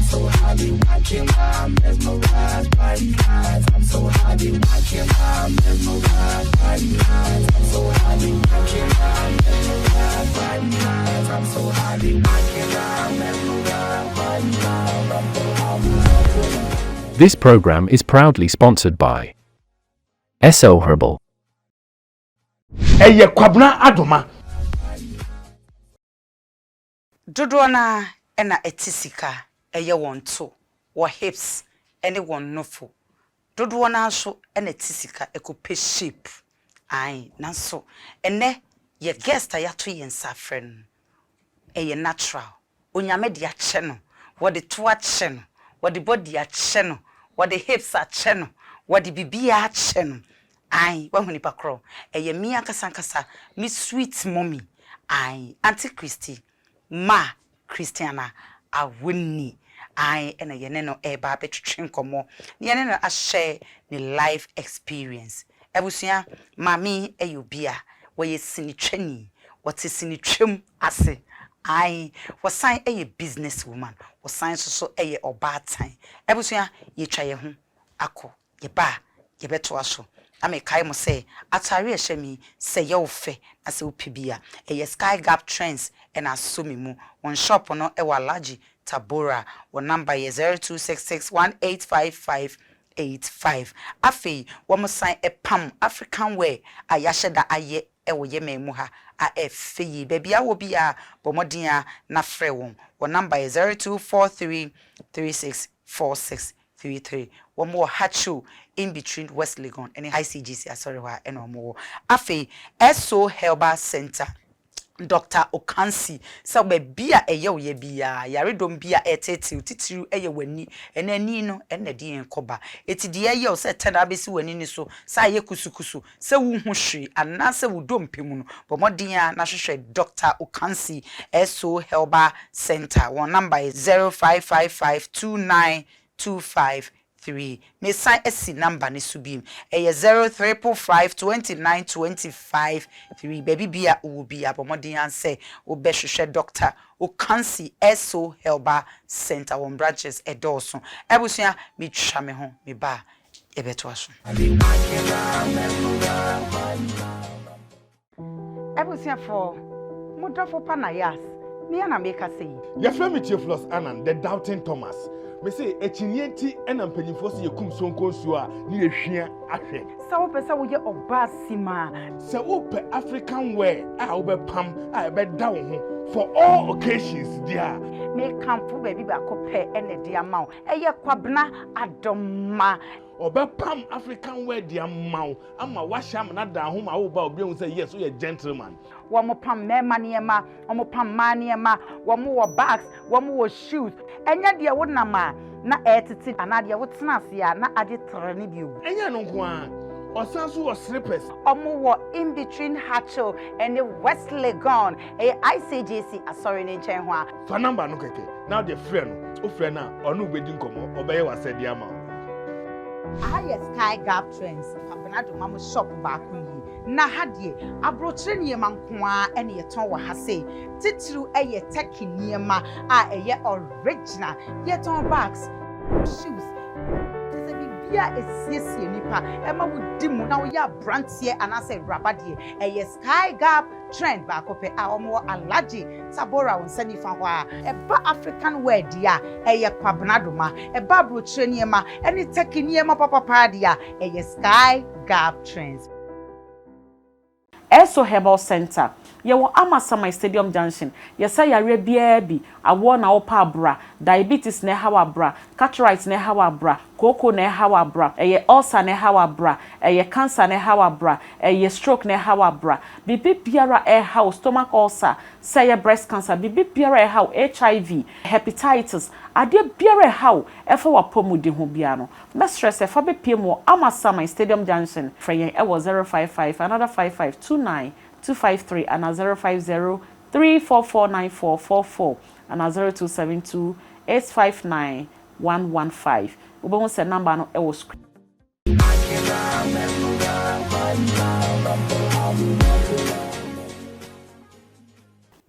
so happy watching her mesmerized by the eyes. I'm so happy watching her mesmerized by the eyes. I'm so happy watching her mesmerized by the eyes. I'm so happy watching her mesmerized by the eyes. This program is proudly sponsored by SO Herbal. Eye kwabna adoma. Dodona ena etisika eye wonto wo hips ene wonnofo. Dodona so ena etisika ekope shape. Ai nanso ene ye guest ayato yensa friend. Eye natural. Onyame de ache no, wo de to ache no, wo de body ache no, wo de hips ache no, wo de bibia ache no. Ai, wa huni pakro. Eye mi akasankasa, mi sweet mommy. Ai, Auntie Christy, ma Christiana Awuni. Ai, ena yene no eba betwetwe nkomo. Yene no a share ni life experience. Ebusia, mami eyobia, wo ye sinitweni, wote sinitwem ase. Ai, wasan eye business woman, wasan so eye obatan. Ebusia, ye twa ye ho akọ, ye ba, ye beto aso. Ame kai mo say atare ehemi say ye ofe na say opibia eye Sky Gap Trends and asumi mu one shop no e walaji Tabora one number ye 0266185585 afi wo mo sign e pam African wear ayahye da aye e wo ye memu ha a efe baby awo bia bomodin na frɛ won one number ye 0243364633 one more hachu in between West Legon and ICGC sorry wa and more afi SO Herbal Center Dr. Okansi so be bia eye ye bia yare dom bia eteti titiru eye wani enani no enadi enkoba eti de eye o se tena besi wani ni so sa ye kusukusu se wu hu hwe ana se wu dom pemu no bomodin na hwehwe Dr. Okansi SO Herbal Center one number is 05552925 me sign esi number ni subim eye 03552925 baby bia wo bia bomodin anse wo be hwehwe Dr. Okansi SO Herbal Center one branches edoso ebusua me twa me ho me ba ebeto aso ebusua for mudafo pa Nayas me na make say Your friend Theophilus Anan the doubting Thomas. Me say echinienti ena mpanyimfo se yekum sonko nsuo a ne yehwia ahwe. Sa wo pesa wo ye obasima. Se wo pe African wear a wo be pam a be da wo ho for all occasions dia. Me kamfo baby ba ko pe ene dia ma wo. Eye kwabna adoma. Pam African wear dia maw ama wahya na da ho ma wo ba obi hu say yes we gentleman. Womo pam mema niema, womo pam ma niema, womo wo bags, womo wo shoes. Enya de wo na ma na etiti anade wo tena ase a na ade trene bi ogu. Enya no nko a osanso wo slippers. Omo wo in between Hatcho and the West Legon. ICGC sorry ne nchen ho a. Fa number no keke. Now the friend, o friend na onu obedi nkomo, obeye wasedi ama. Sky Gap Trends. Papenado mama shop back yi. Na hadie abrochire niema nkoa ene yeton wa hase titiru eye teki niema a eye original yeton bags shoes tese bibia esiesie nipa ema wudi mu na wo ya brantie anase rabadie eye Sky Gap Trend ba kope a omo alaji Tabora won sani fa ho a eba African wear dia eye kwabenado ma eba abrochire niema ene teki niema papa dia eye Sky Gap Trends. SO Herbal Center. Yewo Amasama Stadium Junction. Yesa yare bia bi awo na opa bra, diabetes na hawa bra, cataract na hawa bra, koko na hawa bra, ulcer na hawa bra, cancer na hawa bra, stroke na hawa bra. Bibi biara hawa stomach ulcer, say breast cancer, bibi biara hawa HIV, hepatitis, ade biara hawa efa wapomu di ho bia no. Be stress efa be piem Amasama Stadium Junction. Frey ewo 055 another 5529 253 and 050-344-9444 and 0272-859-115. Ube won se number no ewo screen.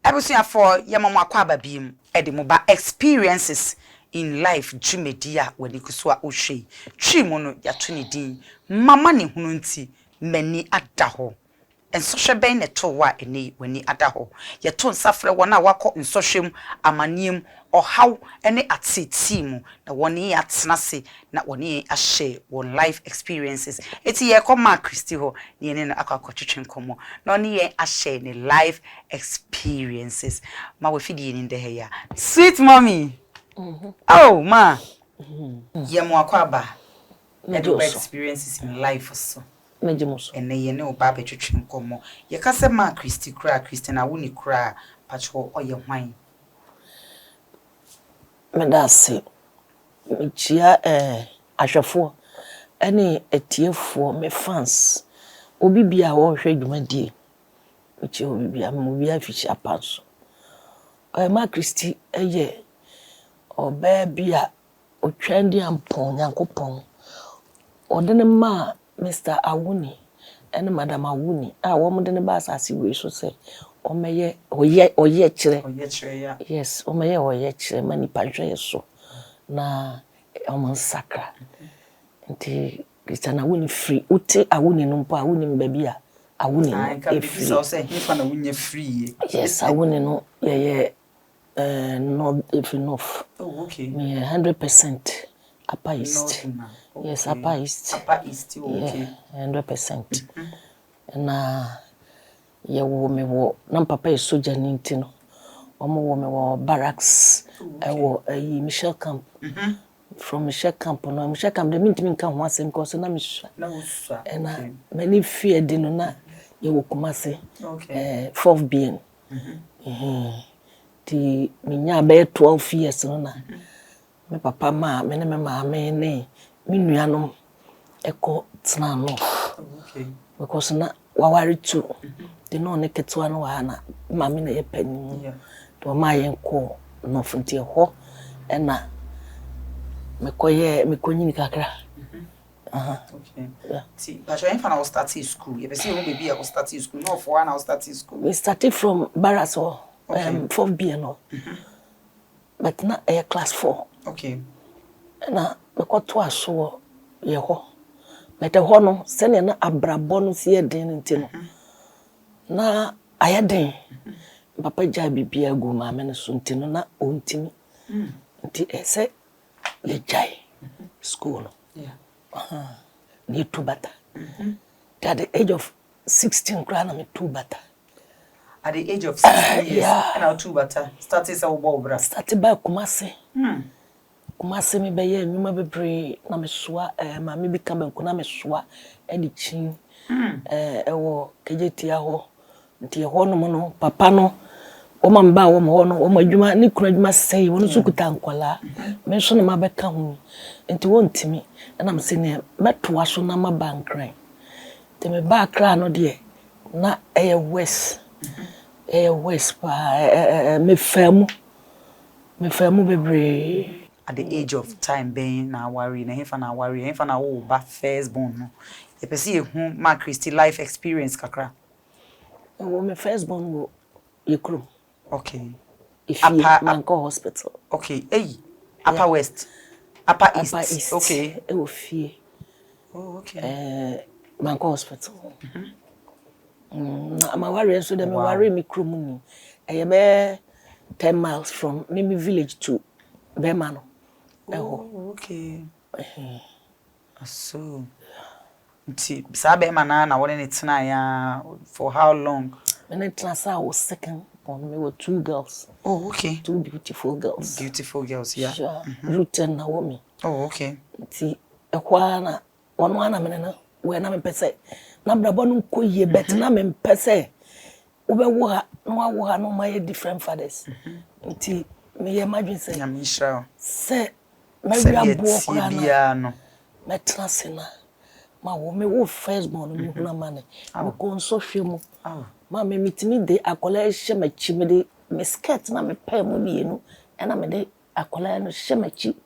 Ebusia for yamama kwa babim edi mo ba experiences in life dwumedia wani kuswa ohwe twi mu no ya to ne din mama ne hunu nti mani ada ho ensɔhwɛ bɛn ne to wa eni wani ada ho ye to nsafrɛ wona wakɔ nsɔhwɛm amaniem ɔhaw ene ateti mu na wɔne atena se na wɔne ahye won life experiences eti ye kɔma Christy ho ne ne akɔkɔtwetwe nkɔmɔ na ɔne ye ahye ne life experiences ma we fidi ni nde ya sweet mommy oh ma ye mo akɔaba edo experiences in life so Mejimuso. Ene ye ne oba betwetwe nkomo ye kase ma Christy kra Christiana Awuni kra pacho oye hwan Medase michia ahwefo ene etiefo me fans obi bia wo hwe dwumadie michia obi bia mo bia fichi apaso ma Christy eye oba bia otwandi ampon yankopon odene ma Mr. Awuni and Madam Awuni wo mo de ne ba asase we so say o meye oye kire ya yes o meye oye kire mani panhwe so na o mo sakra nti Christiana Awuni free uti Awuni no mpo Awuni mbabia Awuni no free so say hifa na wunya free yes Awuni no ye not if enough okay me 100% Upper East. Okay. Yes, Upper East. Upper East, okay. Yeah, 100%. Na ye wo me wo na papa is soldier ninti no. Omo wo me wo barracks. Wo Michelle Camp. From Michelle Camp no Michelle Camp de minti min kan ho asem ko so na misha. Na usua. Na many fear de no na ye wo Kumasi. Okay. 4 BN. Ti minya be 12 years no na. Me papa ma me ne me maame ne me nuanom eko tena no okay because na wawari tu de no ne ketwa no wa na maame na ye pani to ma ye nko no funtie ho na me konyini kakra okay see but you ain't start school you be see who baby I start school no for one I start school we started from Barras or 4B no but na class 4 okay na me kwato aso ye ho mete ho no se ne na abrabo no se yeden nti no na ayeden papa ja bibia gu ma me no so nti no na ontimi nti ese ye jai school no ni tubata at the age of 16 krana me tubata at the age of 16 years and now tubata started sa wo bra started by Kumasi Kumasi me beye nyuma bebre na me soa ma me bi ka banku na me soa edi chin ewo kejetia ho nti ho no mo no papa no o ma mba wo mo ho no o ma adwuma ni kura adwuma sei wo no sukuta nkwala me so no ma beka ho nti wo ntimi na me se ne meto aso na ma bankran te me ba kra no de na west pa me famu bebre at the age of time being na worry na hefa na wo ba first born no e pese ye hu ma Christy life experience kakra wo me first born wo yekrum okay Manko hospital okay upper west upper east okay e wo fie okay Manko hospital na ma worry so dem worry me krum ni e be 10 miles from Mimi village to Bemano. Oh, okay. So, sabe na wone ne tena ya for how long? When I transfer was second born, we were 2 girls. Oh, okay. 2 beautiful girls. Beautiful girls, yeah. Sure. Ruth and Naomi. Oh, okay. See, a kwana one minute we na me pese. Na brabo no ko ye bet na me pese. Ube wo ha no my different fathers. Nti me imagine say na Misha say me abo kwa na no me transena ma wo me wo first born me huna mane me konso hwemu ma me mitimi de akola hye machi me de me skirt na me pa mu bienu na me de akola no hye machi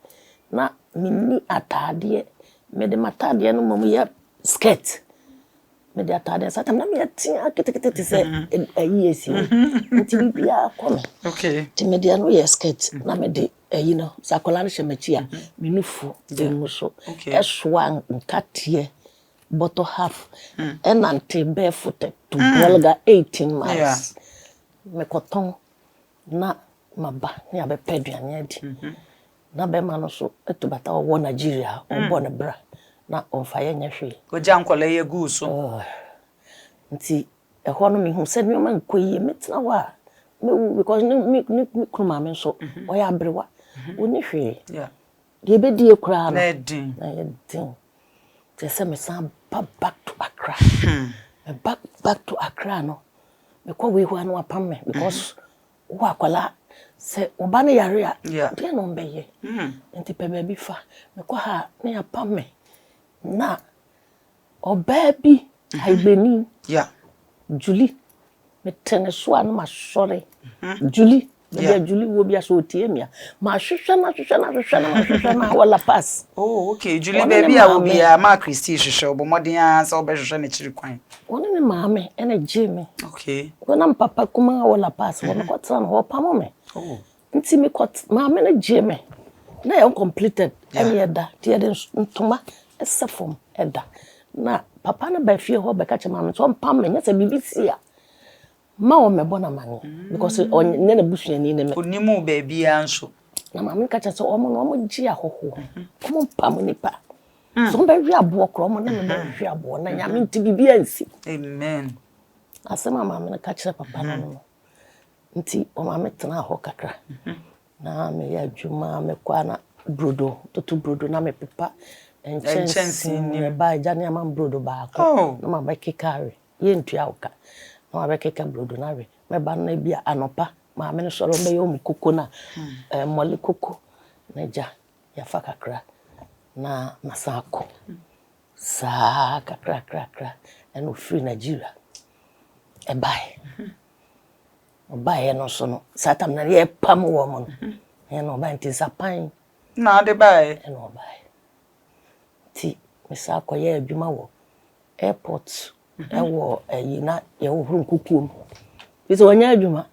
na minni atade me de matade no mom ya skirt me de atade satam na me atia ketekete se ayesi nti bibia akome Okay. ti me de no ye skirt na me de no sakola no hwemachi a me nufu emu so eswa nkatie bottle half and anti barefooted to Bolga 18 miles me koton na maba ni abepa aduane adi na be ma no so etubata wo Nigeria obo na bra na onfaye nya hwe Oja nkola ye gu so nti eho no me hu se ni ma nkoyi metena wa me because ni kruma me so oya abrewa oni hwe de be die kura no na din te se me san back to Accra me back to Accra no me ko we hu anu apam me because wo akola se oba ne yare a de no mbeye nti pe ba bi fa me ko ha ne apam me na oba bi haibeni Julie me tene so anu ma sore Julie Julie wo bi aso tie mia ma hwehwe na wala pass okay Julie baby a wo bia ma Christy hwehwe obomoden a se obehwehwe ne chiri kwan woni ne maame ene Jimmy okay wona papa kuma wala pass wona ko tran ho pamo me nti me ko maame ne Jimmy na e completed ene yeda tie de ntoma esefom eda na papa na ba fie ho be ka che maame so pam me nya se BBC a ma o me bona mani because onye na busuani ne me onimu baby anso na maame ka che so o mo no mo gi ahoho o mo pam nipa so be wi abo kro mo na me wi abo na nya me nti bibia nsi amen asema maame ka che papa no nti o maame tena ho kakra na me ya dwuma me kwa na brodo totu brodo na me pepa enchansi ne ba jani ama brodo ba ko na ma ba kekare ye ntua oka na ma ba keka brodo na we me ba na bia anopa ma me no soro be yo mukoko na mole koko na ja ya fa kakra na masako sa kakra eno free Nigeria e bai obaye no so no satam na ye pam wo mo no ye no ba nti sapan na de bai eno bai ti misako ye adwuma wo airport ewo yina ye wo huru nkukuom biso wonya adwuma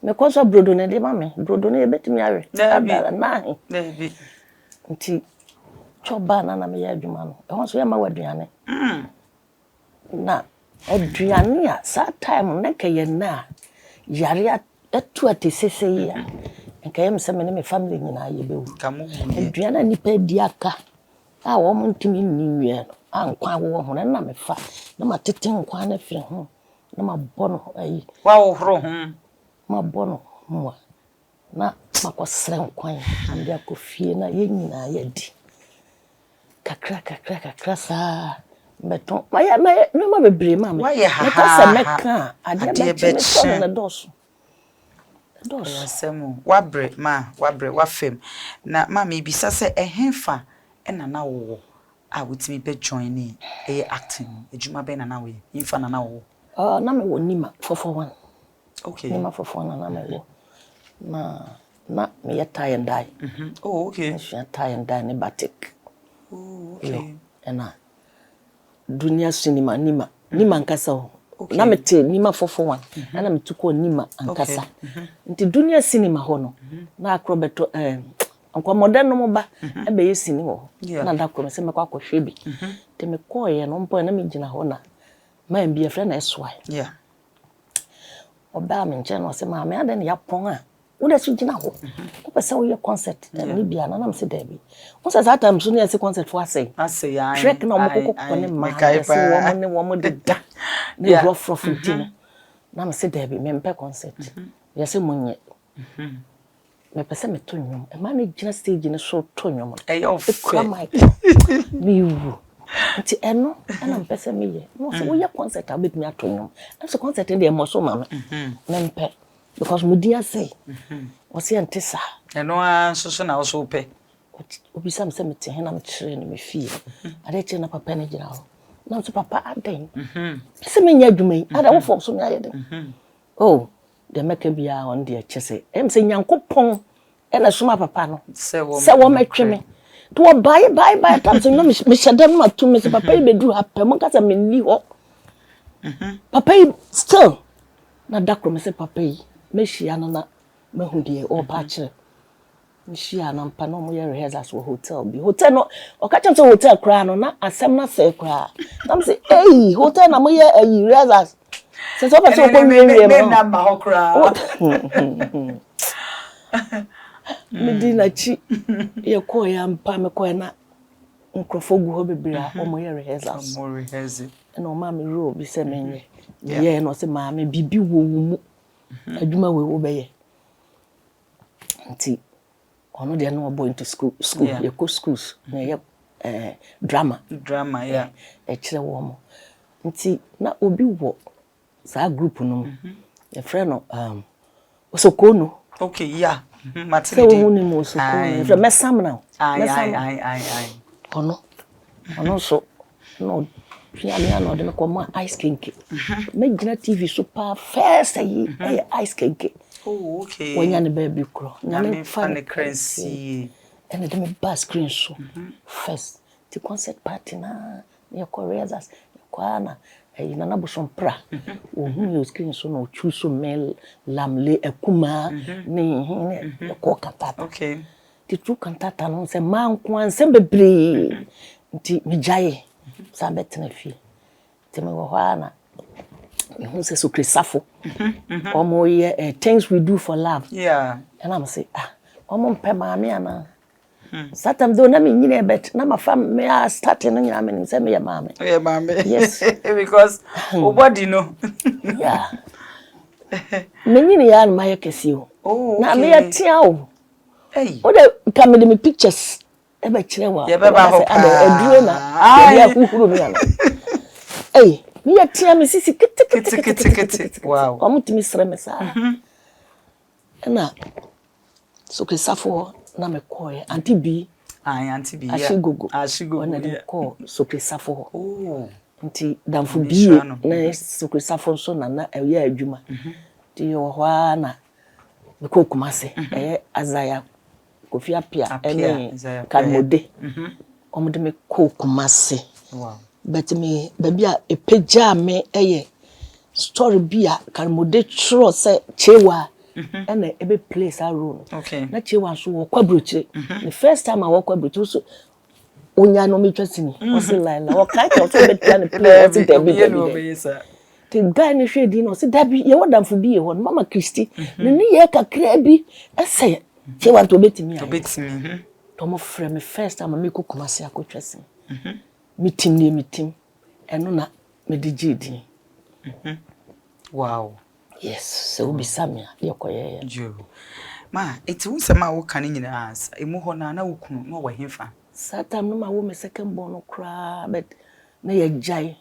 me koso brodo ne de ma me brodo ne betimi awe abala na bi nti choba na me ye adwuma no e wonso ye ma waduane na aduane a sa time na ke ye na yare atu atesese ya nka yem se me ne me family nyina ye bewu aduane nipa di aka a wo mo ntimi nniwe no ankwa wo ho na me fa na matete nkwa na firi ho na mabono ayi wa wo horo ho mabono mo na makosre nkwan ande akofie na ye nyina ye di kakra sa beton me ma bebre ma me ka se meka ade be so na doso semu wabre wafem na ma me bisa se ehemfa ena na wo a wutimi be join ni acting ejuma be na we imfa na wo na me wo nima for okay nima for na me wo na me ya tie and die oh okay me tie and die ne batik okay ena dunia cinema nima nkasa ho na mete nima for na me tuko nima ankasa nti dunia cinema ho no na akrobeto anko modern no ba e be yesini ho na ndakro me se me kwa kwhwe bi te me koye no mpo na me gina ho na ma mbi e friend na eswa oba me nche no se ma me ade ne yapon a wo da su gina ho ko pese wo ye concert ni bia na me se da bi wo se that time so ne se concert for asay ya trek na mo kokko ne ma se wo mo de da ne rough ntino na me se da bi me mpe concert ya se munye me pese me to nwom e ma na gina stage ne so to nwom e yo fa mi wu nti eno ana mpese me ye no so wo ye concert abet mi ato nwom na so concert dey mo so ma me mpe because mudia say o se antisa eno a so na so pe obi sam se me te he na me kire ni me fie ade kire na papa ne gina ho na so papa aden se me nya adwuma yi ada wo fo so me ayeden oh de meka bia on de chese em se nyankopon e na soma papa no se wo metwe me to bye tam so no me shedam ma to me se papa e beduru hapem nka se me ni ho Papa still na dakro me say papa yi me hia no na mahu de o pa kire me hia na mpa no mo ye rehearsals wo hotel bi hotel no o ka chem say hotel kra no na asem na say kra na me say hey hotel na mo ye rehearsals se so person ko wie me na ma ho kra me di na chi ye ko ya mpa me ko na nkrofo gu ho bebira o mo ye rehearsals mo rehearsal na o ma me ro bi se menye ye no se ma me bibi wo mu adwuma we wo be ye nti ono de no boy into school ye go schools na ye drama yeah e kire wo mo nti na obi wo sa group no ye friend no Osokonu okay yeah Matindi so woni mo Osokonu ye mesam na ai ono so no piano no de me ko ice kenke me gina TV super first ice kenke oh okay wonya ne baby kro nyame fan the crazy and de me bass screen so first the concert party na ye choreographers kwa na na bosom pra ohun yo screen so no chu so mel lamle ekuma ne ko kantata okay the true kantata no se man kwan se bebre nti mijaye sa betena fie te me wo hwa na ehun se so kresafo omo ye things we do for love yeah and I'm say omo mpe maame ana satam do na me nyine bet na ma fam me starting no nyina me say me ye maame yes because nobody know yeah me nyine ya na ma ye kesi o na me ye tia o hey o de come me pictures e be kire wa ye be ba ho ade aduro na ye akuhuru me ana hey me ye tia me sisi kiti wow omutimi sere me sa na so kesafo na me koye anti bi ashigogo na de ko so kesafo oh nti damfo bi na so kesafo so na eye adwuma ti yo hwa na me ko kumase azaya kofi apia ene kalmode omde me ko kumase wow but me babia epeja me story bia kalmode tro se chewa ene ebe place a role okay na chewa so wo kwabrochire the first time I walk kwabrochire so onya no me twasini o se line na o kai to so betia ne play o se debi the guy ne hwedi no se dabi ye wodamfo bi ye ho mama Christy ne ne ye kakra bi ese chewa to betimi to mo frɛ me first time me kokumase akotwasini meeting eno na me digidi wow yes so bi samia ye koye jo ma eti wusema wo kan nyina as emu ho na wukunu no wa hemfa satam no ma wo me second born no kra but na ye jai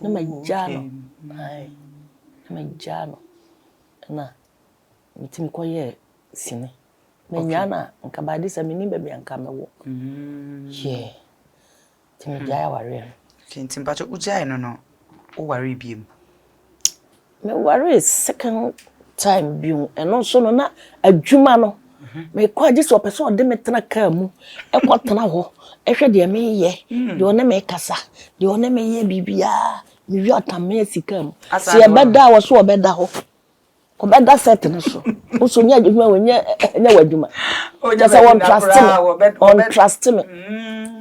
na ma jano ai na ma jano na mitimi koye sine me nyana nka ba de sami ni bebe anka mewo yeah timi jai ware kintim ba cho ujai no o ware biem me ware second time biun eno so no na adwuma no me kwa je so person de metena ka mu e kwotena ho ehwe de me ye de one me kasa de one me ye bibia me wi otame sika mu se e beda wo so obeda ho obeda set no so so nya adwuma wonya nya wadwuma just one trust me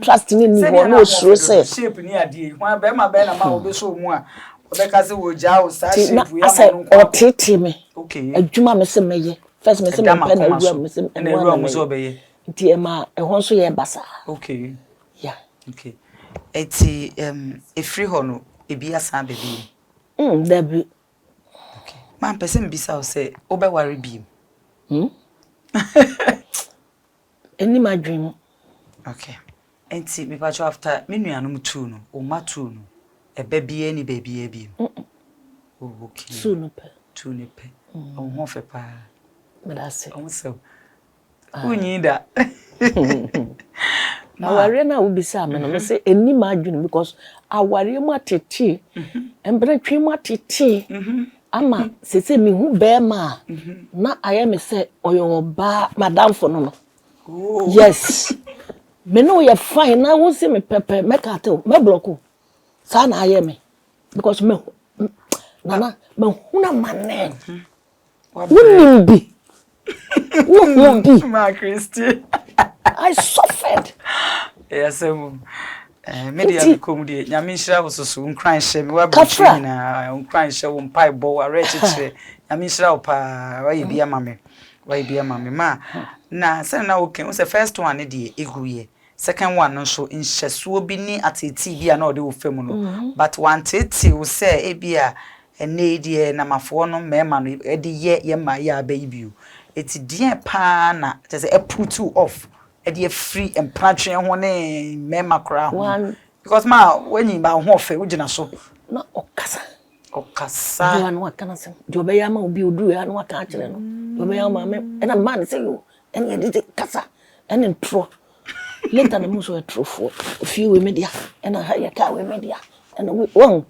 trust me ni ho no suro se shape ni ade ho be ma be na ma obeso mu a obeka se wo ja o sa shape ya ma no otete me okay adwuma me se meye first me se me pen na adwuma me se na adwuma me so obeye nti e ma e ho so ye basa okay yeah okay eti free ho no ebi asan bebe dabi okay man person bisa o se obeware biem any my dream okay enti me pa after me nuanom tu no o ma tu no ebe bia ni baby biem oh okay tu no pe o ho fe pa me da se o so unyida aware na wo bisa me no me say any my dream because aware mu atete embre twi mu atete ama sese mi hu be ma na aye me say oyo ba madam for no yes me no ye fine na wo see me pepe me ka te me block sa na aye me because me Nana, but huna mane. Wouldn't be. Wouldn't be. My Christy. I suffered. Yes, media come the Yamisha was so crying shame. What between crying show on pipe bow, a wretched Yamisha pa, why be a mammy? Why be a mammy? Ma, na, send now okay, was the first one, idiot, iguye. Second one, no show in Shesu be near at a TV and all the feminine. But one titty will say, Abia, and Nadia, Namafono, Memman, Eddie, ye, my ya baby. It's dear pana, there's a put two off. Eddie free and patchy and one name, Memma crown. Because ma, when you bound Hoffe, would you not so? No, Ocasa. Ocasa, and what can I say? Jobayama will be do and what can't you know? Jobayama, and a man say you, and you did it, Casa, and in true. Later, the most were true for a few media, and a higher car with media, and a one.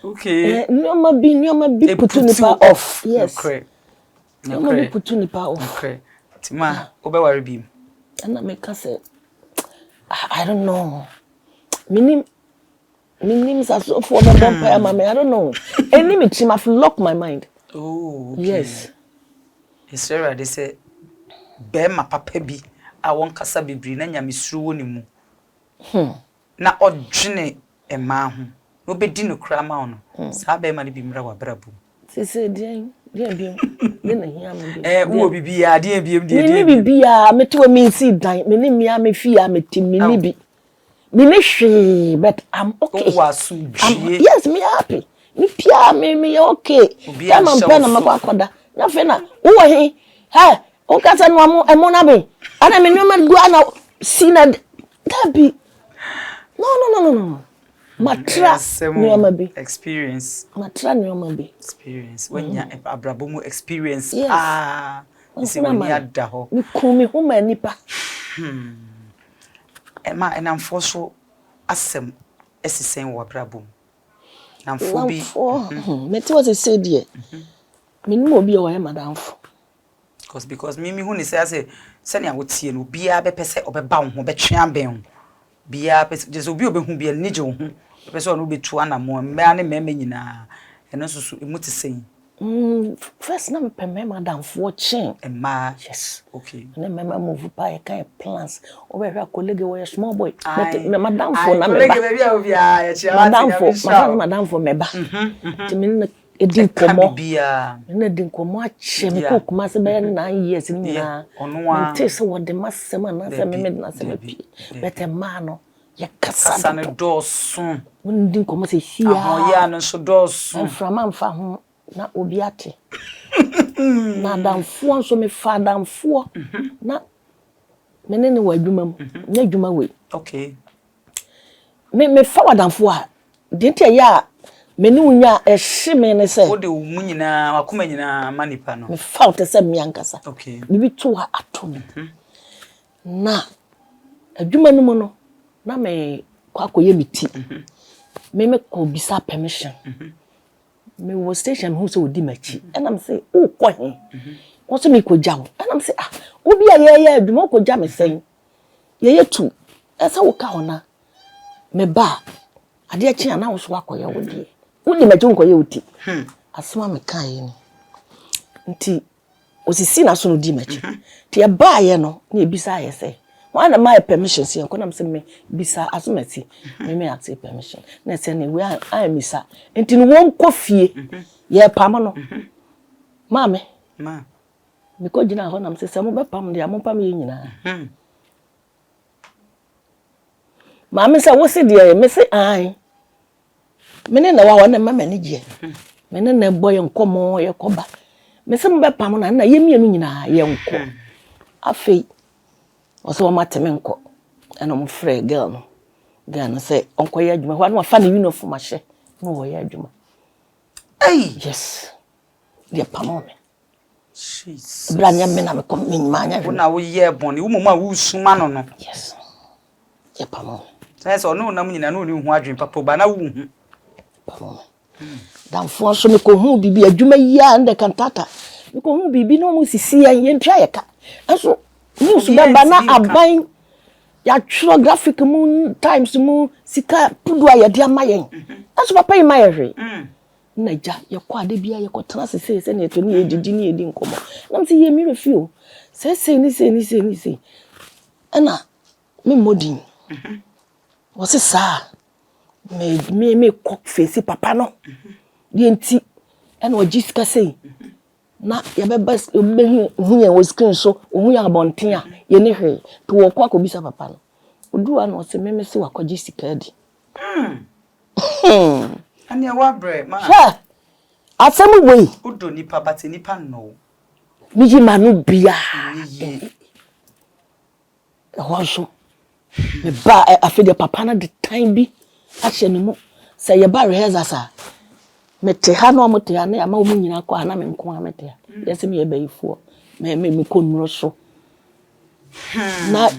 Okay. No, my be put to the off. Yes, correct. No, my be put to the power off. Okay. Tima, Obewa beam. And I make us say, I don't know. Minim is as of for the vampire, mammy. I don't know. Any me, she must lock my mind. Oh, okay. Yes. It's very, they say, bear my papa be. I want Casa be bring and Miss Rooney. Na ordinary a man. No be dino cram on. Sabe, money be mrawa brabu. She said, dear, dear, who be dear, dear, me to me see dying, me fear me team, me be. But I'm okay. Yes, me happy. Me pia me okay. Come on, pen on my quaquada. Nothing. Who are he? Hey, Ocasa no monabe. And I mean, no man go out, see that be. No. Matra nyoma experience. Matra nyoma bi. Experience. When ya abrabomu experience. Yes. Isi when ya da ho. Me kumi huma nipa. Ema enamfo so asem esisen wo abrabom. Namfo bi. Meti was say there. Me no obi o ya madamfo. Because me hu ni say senia wo tie no bia be pese obeba wo ho be twa ben. Bia pese je obi obehu bia ni je wo ho. Pese onu betu anamo me ane meme nyina. Eno susu emuti sen. First na me pe me madamfo chen. Emma. Yes. Okay. Na me move pa e kan plans. O be hwa colleague we small boy. Me madamfo na me ba. Colleague be obi a ya chia. Madamfo me ba. Ti me na edin komo. Na edin komo a che me ko kuma se be 9 years ni na. Onwa. Nte se wo de masema na se me na se me pi. Bete ma no. Ya kasa ne dosun. Won din komo se hia. Ahoya no so dosun. Frama mfa ho na obi ate. Na damfo nso me fa damfo. Na menene wa adwuma mu. Na adwuma we. Okay. Me fa wa damfo a. Dinti ya meni unya ehye me ne se. Wo de wo mu nyina akoma nyina manipa no. Me fa o te se me ankasa. Okay. Bibi to ha atom. Na adwuma no mu no na me kwa koye miti. Me ko bisa permission. Me was station who so di machi. And I'm say, oh, ko he. What's me ko jaw. And I'm say, obi a ye adwuma ko ja me sen. Ye tu. Esa wo ka hona. Me ba. Ade a chi ana wo so akoye wo die. Wo di machi ko ye oti. Asoma me kan ye ni. Nti osisi na so no di machi. Ti e ba ye no, na ebisa ye say. One of my permissions here, I'm saying me bisa asumati, me accept permission. Na say ne we I misa. Enti no won kofie. Ye pam no. Mame. Ma. Me ko gina ho na me say mo be pam de amopam ye nyina. Mame say wo se de me say ai. Me ne na wa na mama ni je. Me ne na boy nkomo ye koba. Me say mo be pam na ye mienu nyina ye nko. Afei also mateme nko eno mo frɛ girl no say onko ye adwuma ho na fa ne uniform ahye no wo ye adwuma yes dia pamo me Jesus branya me na me kom me manya wo na wo ye boni wo mama wo suma no yes dia pamo say so no na nyina no ni hu adwen papa ba na wo hu pamo dan fo so me ko hu bibi adwuma ya nde kantata me ko hu bibi no mo sisi ya ye ntwa ye ka aso news baba na aban ya tro graphic mu times mu sika pudua ya dia mayen aso papa yi maye hwe na ja ye kwa ade bia ye ko tena se na to ni edidi ni edi nkomo nam se ye mi refio se ni ana me modin wo se sa me ko face papa no de enti ana o jisika sei na ye be bas hu ye wo screen so hu ya bonten a ye ne hwe to wo kwa ko bisa papa no odu ana o se me se wa kwa jisika di Ani awa bre ma. Sure. Asem wey. Udo nipa but nipa no. Miji manu bia. Ye. Ehonso. Me ba afede papa na the time bi ahye ne mu. Say ye ba rehearsal me te ha no mo te ha na ama wo nyina kwa na me nko ha me te ha. Yes me ye bayifo. Me ko nuro so. Na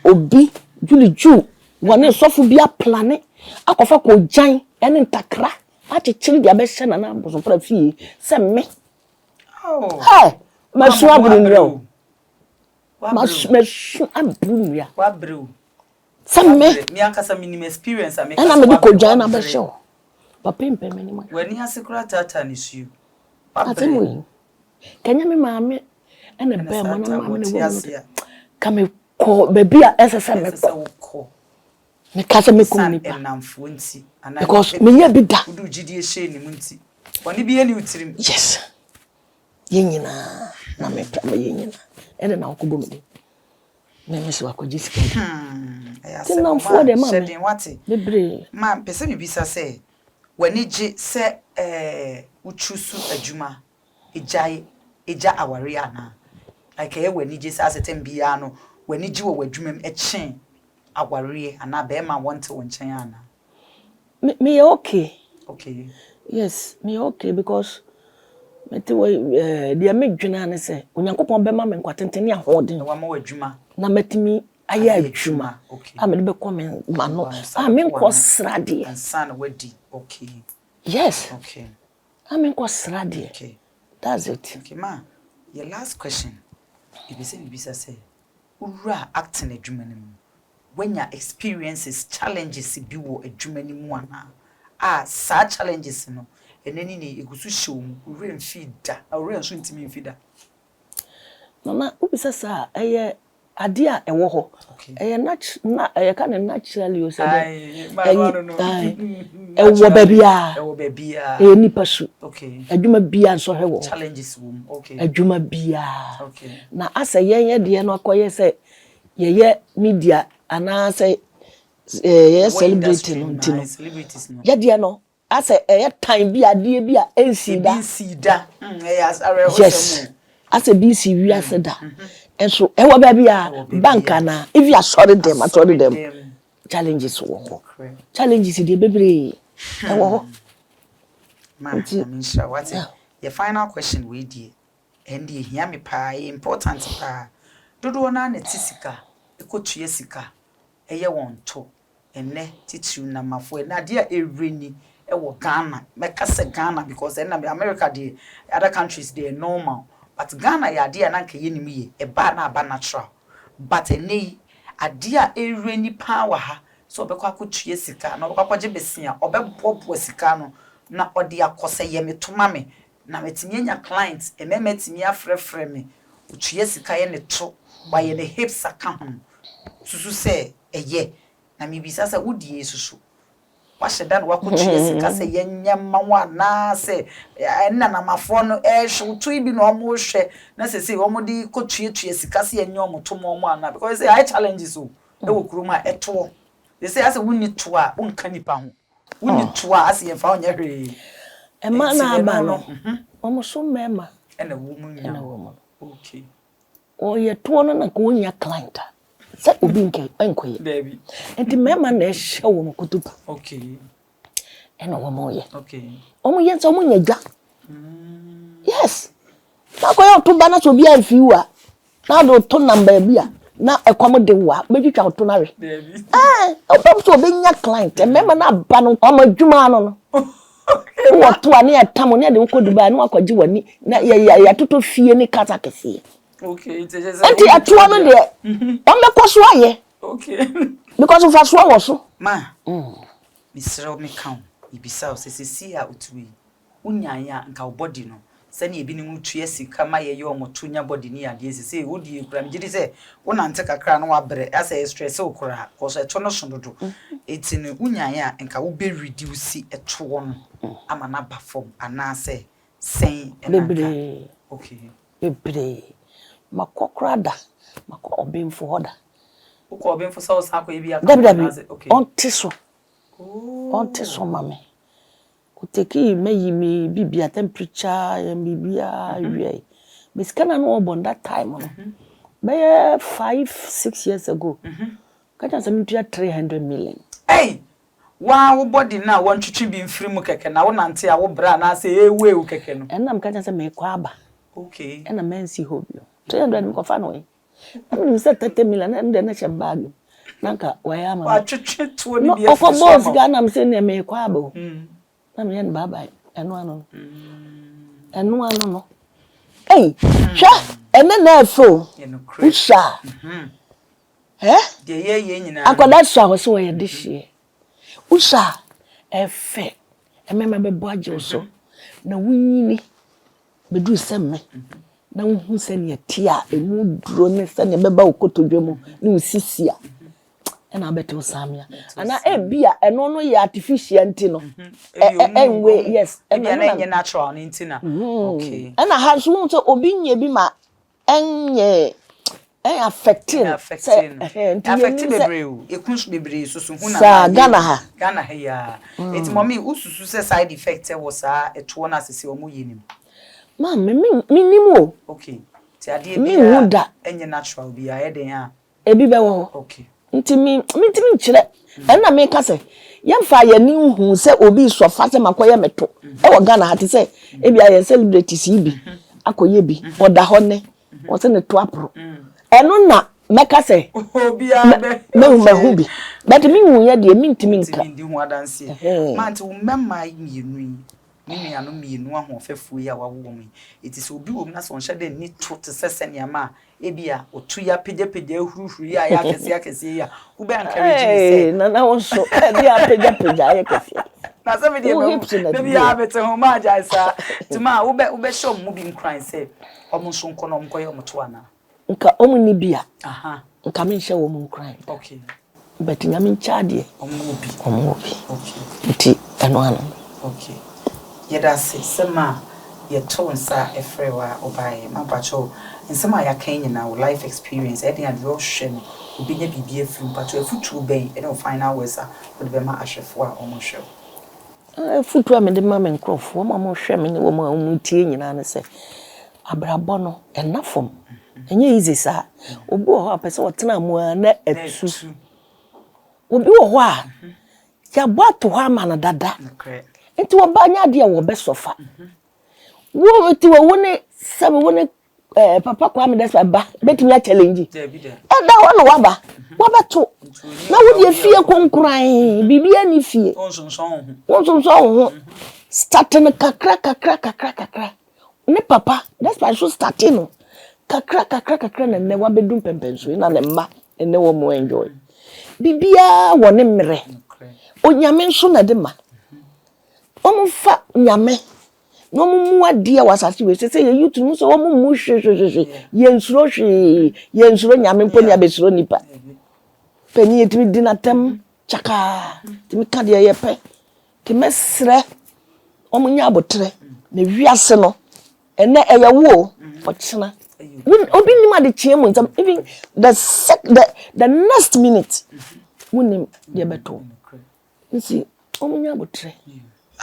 obi Ju wone sofu bia plane akofa ko jan ene ntakra ati chiri dia be hye na boso pra fie se me. Oh. Hey, masu aburu masu aburu ya. Wa bru. Se me. Me akasa minimum experience am. Ana me ko jan na be hye. Papa mpe me ni ma. Wani asekura tata ni su. Atem we. Kanya me maame ene be ma na maame ne wo. Ka me ko baby a esese me ko. Me kasa me ko ni pa. Because me nya bi da. Udu gidie hye ni munti. Wani bi eni utirim. Yes. Yenyina na me pra me yenyina. Ene na okobo me de. Me se wakoji sika. Tinam for de ma. Shedin wate. Bebre. Ma pese bi bisa se wani gi se uchusu adwuma eja aware ana. Like wani gi se asetem bia no wani gi wo wadwumam echen aware ana be ma wonte wo nchen ana. Me okay. Okay. Yes, me okay because me te dia me dwena ne se onyankopon be ma me nkwatentene ahoden wa ma wadwuma na metimi aye adwuma. Okay. A me be come ma no. A me nko srade. Ansa na wadi. Okay. Yes. Okay. A me nko srade. Okay. That's it. Okay, ma. Your last question. If you say bisa say ura acting adwuma ne mu. When your experiences challenges bi wo adwuma ni mu ana sa challenges no eneni ne egusu show mu ure mfida ure nso ntimi mfida mama ubisa sa eye ade a ewo ho eye eye ka ne naturally o se de ewo babia nipa su okay adwuma bia nso hewo challenges wo okay adwuma bia okay na asa ye de no akoye se ye media ana say celebrity no ntino celebrities no ya de no asa time bi ade bi a ensida yes asa bi si wi asa da enso ewo ba bia bank na if you sorry them challenges wo challenges dey bebre ewo ho ma sure what your final question we dey and dey hear me pa important pa dodo na na tisika ekotue sika eye won to enne titiru na mafo na de a ereni ewo Ghana meka se Ghana because na America the other countries they normal but Ghana ya de na nka yenim ye e ba na aba natural but enne ade a ereni power ha so obekwa akotue sika na obekwa je besia obebobo sika no na ode akose ye metoma me na metimi nya clients ememetimi afrefre me otue sika ye ne to ba ye ne hips account susu se eye na mibisa se wodie susu wa sheda na wakotue sika se yenyema wa na se na na mafo no hwe to ibi no omo hwe na se se omo di kotue sika se yenye omo to mo ana because say high challenges o e wo kuruma eto they say as wonni to a wonka nipa ho wonni to a as ye fa onye hwe e ma na aba no omo so mema na wo mu nya okay o ye to no na ko nya client se obi nke enkoye baby enti mema na ehye wo no kutupa okay ena wo mo ye okay omo ye nso omo nya gwa yes na ko yo to ba na so bi afi wa na do to number bia na ekwam de wa betwitwa to na we baby obo so obi nya client mema na ba no omo adwuma no wo to ani atam ne de wo koduba na wakwaji wani na ya toto fie ni kata kese okay it is enti atoa no de ombe koso aye okay because of aso wo so ma misro me count ibisa o sesi a utui unyanya nka body no sani ebi ni mutu yesika ma ye yo moto nya body ni ade sese wodi ekura mgidi se wona nte kakra na wabre asa stress okura cause eto no sondodo eti ne unyanya nka wo be reduce eto no ama na ba form anase sen bebre okay bebre makokrada mako obemfo hoda uko obemfo sa osako ebi aka okay onte so mame kuteki meyi bibia temperature bibia wie biskana no obon that time no be 5-6 years ago kacha say me 300 million hey wa wo body na won twetwe bi mfiri mu keke na wo nante a wo bra na say ewe wo keke no enam kacha say me kwa aba okay ena mensi hobio 300 me ko fa no we say 30 million and then na bag nanka waya ma wa twetwe to ni bi no for boss ga na me say na me kwa aba na me yen bye eno ano no hey sha ena na afo usha de ye nyina akoda so ho so we de hie usha efe emema be boaje so na wunyini bedu semme na hu se ne tia emu duro ne se ne beba okotodwe mu ne usisia na beto samia ana ebia eno no ya artificial nti no enwe yes ebia na nye natural nti na okay ana ha so so obi nye bi ma enye affecting bebre o ekunsu bebre susu hu na sa Ghana ha ya eti mommy ususu se side effect e wo sa eto na sese omo yenim ma me minimo okay ti ade bia enye natural bia e den a ebi be wo okay ntimi nchire na me ka se yemfa ya ni hu se obi so fa se makoye meto e wo Ghana ha ti se ebi aye celebrities ibi akoye bi oda ho ne o se ne to apro eno na meka se obi a me hu bi but me hu ye de mi ntimi nka ndi hu adanse ma nti mmemma mienu ni nuanu mienu ahofefu ya wawo mi it is obi wom na so nhyɛ de ni to te sese ne ama ebia otu ya pegya huruhuru ya akese ya wo be encourage me say na wo so ebia pegya ya kese na so me de be ya bete ho ma jaisa tuma wo be show mu bi nkran say omo so nko no mko ye omoto ana nka omu ni bia aha nka me nhye wo mu nkran okay but nyame nchaade omo obi okay nti eno ano okay yeda sema ye to nsa efrewa obaye mapacho nsema ya kan nyina wo life experience e dey ade o hwe no obi nya bibie afim pacho afutu ben e no final words a wo be ma ahwefo a omo hwe afutu a me de ma me nkrofo ma mo hwe me ne wo ma omu tie nyina ne se abrabọ no enafom enye easy sa obi wo ha pese wotena mu na atu obi wo ho a ya boato ho ama na dada enti wo ba nya de wo be sofa wo ti wo woni sabe woni papa kwa me desa ba betimi a challenge da wo no waba wabeto na wo de fie konkuran bibia ni fie wonsonson ho starting kakra ne papa that's why so starting no kakra na ne wabedum pempenso na ne mma ne wo mo enjoy bibia wo ne mmere onyame nso na de ma omufa nyame no mu ade wasase we se ye yutu mu so omu mu hwe ye nsuro nyame mponi abesuro nipa pani etimi dinatem chaka timi ka de ye pe ti mesre omu nya abotre na wiase no ene eye wo ochina obi ni ma de chiemu ntam even the next minute wunim de beto nsi omu nya abotre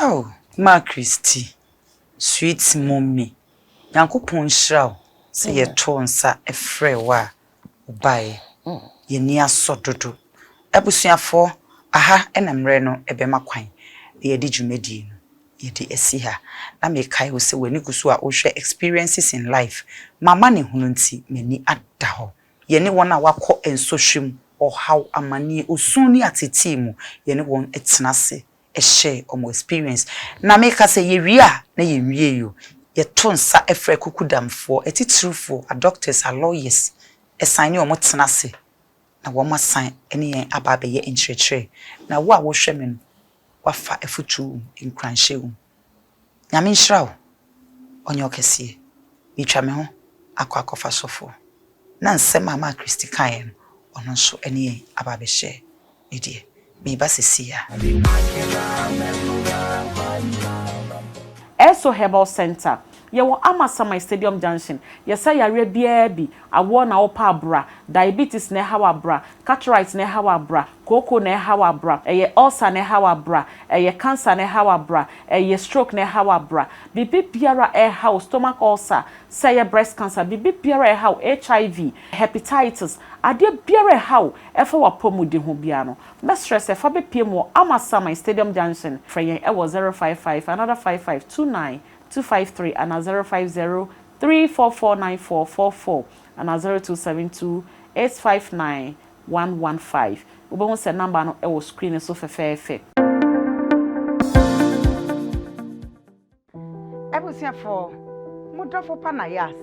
oh ma Christy sweet mommy yankopon hraw se ye to nsa efrewa obaye ye ni asododo abusuafo aha enamre no ebema kwan ye di dwumadi no ye di esiha na me kai wo se wani gusu a ohwe experiences in life mama ne hunu nti mani adda ho ye ne wona wakọ ensohwem ohaw amani osuni atetimu ye ne won etenase share omo experience na make us say ye wia na ye wie yo ye to nsa efre kukudamfo etitirufo a doctors a lawyers sign omo tenase na wo ma sign ene yen ababe ye nchirechire na wo a wo hwe me no wafa efutu nkranhye nyame nhyira wo onye okese mitwa me ho akwa sofo na nsɛm a ma Christi kan ono nso ene aba be hye edie me ba sesia Eso Herbal Center. Yewo Amasama Stadium Junction. Yesa yare bia bi awo na opa bra, diabetes na hawa bra, cataract na hawa bra, koko na hawa bra, ulcer na hawa bra, cancer na hawa bra, stroke na hawa bra. Bibi biara hawa stomach ulcer, say breast cancer, bibi biara hawa HIV, hepatitis, ade biara hawa efa wapomudi ho bia no. Best stress efa be pm Amasama Stadium Junction. Freyen 055 another 5529 253 and 050-344-9444 and 0272-859-115. We will send number no e screen so fefe. Ebusia for mudafo pa Nayas.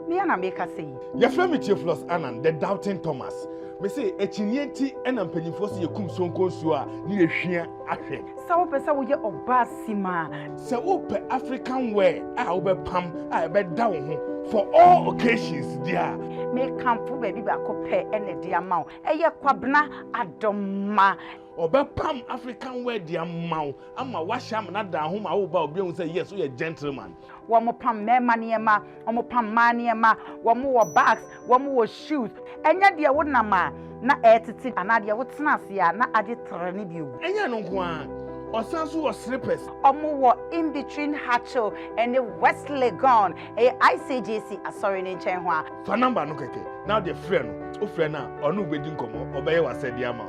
Me na make say. Your friend Christiana Awuni, the doubting Thomas. Me say echinienti ena mpanyimfo se yekum sonko nsuo a ne yehwia ahwe. Sa wo pesa wo ye obasima. Se wo pe African wear a wo be pam a be da wo ho for all occasions dia. Me kampo baby ba ko pe ene dia ma wo. Eye kwabna adoma. Obepam African wear dia maw ama washam na da ho ma wo ba obi hu say yes we a gentleman. Womo pam mema niema, womo pam maniema, womo wo bags, womo wo shoes. Enya dia wo nama na etiti anade wo tena ase a na ade trene bi o. Enya no nko a osanso wo slippers. Omo wo in between Hatcho and the West Legon. ICGC asori ne nchen ho a. Fa number no keke. Now the friend o friend na onu bedi nkomo obeye wasedi ama.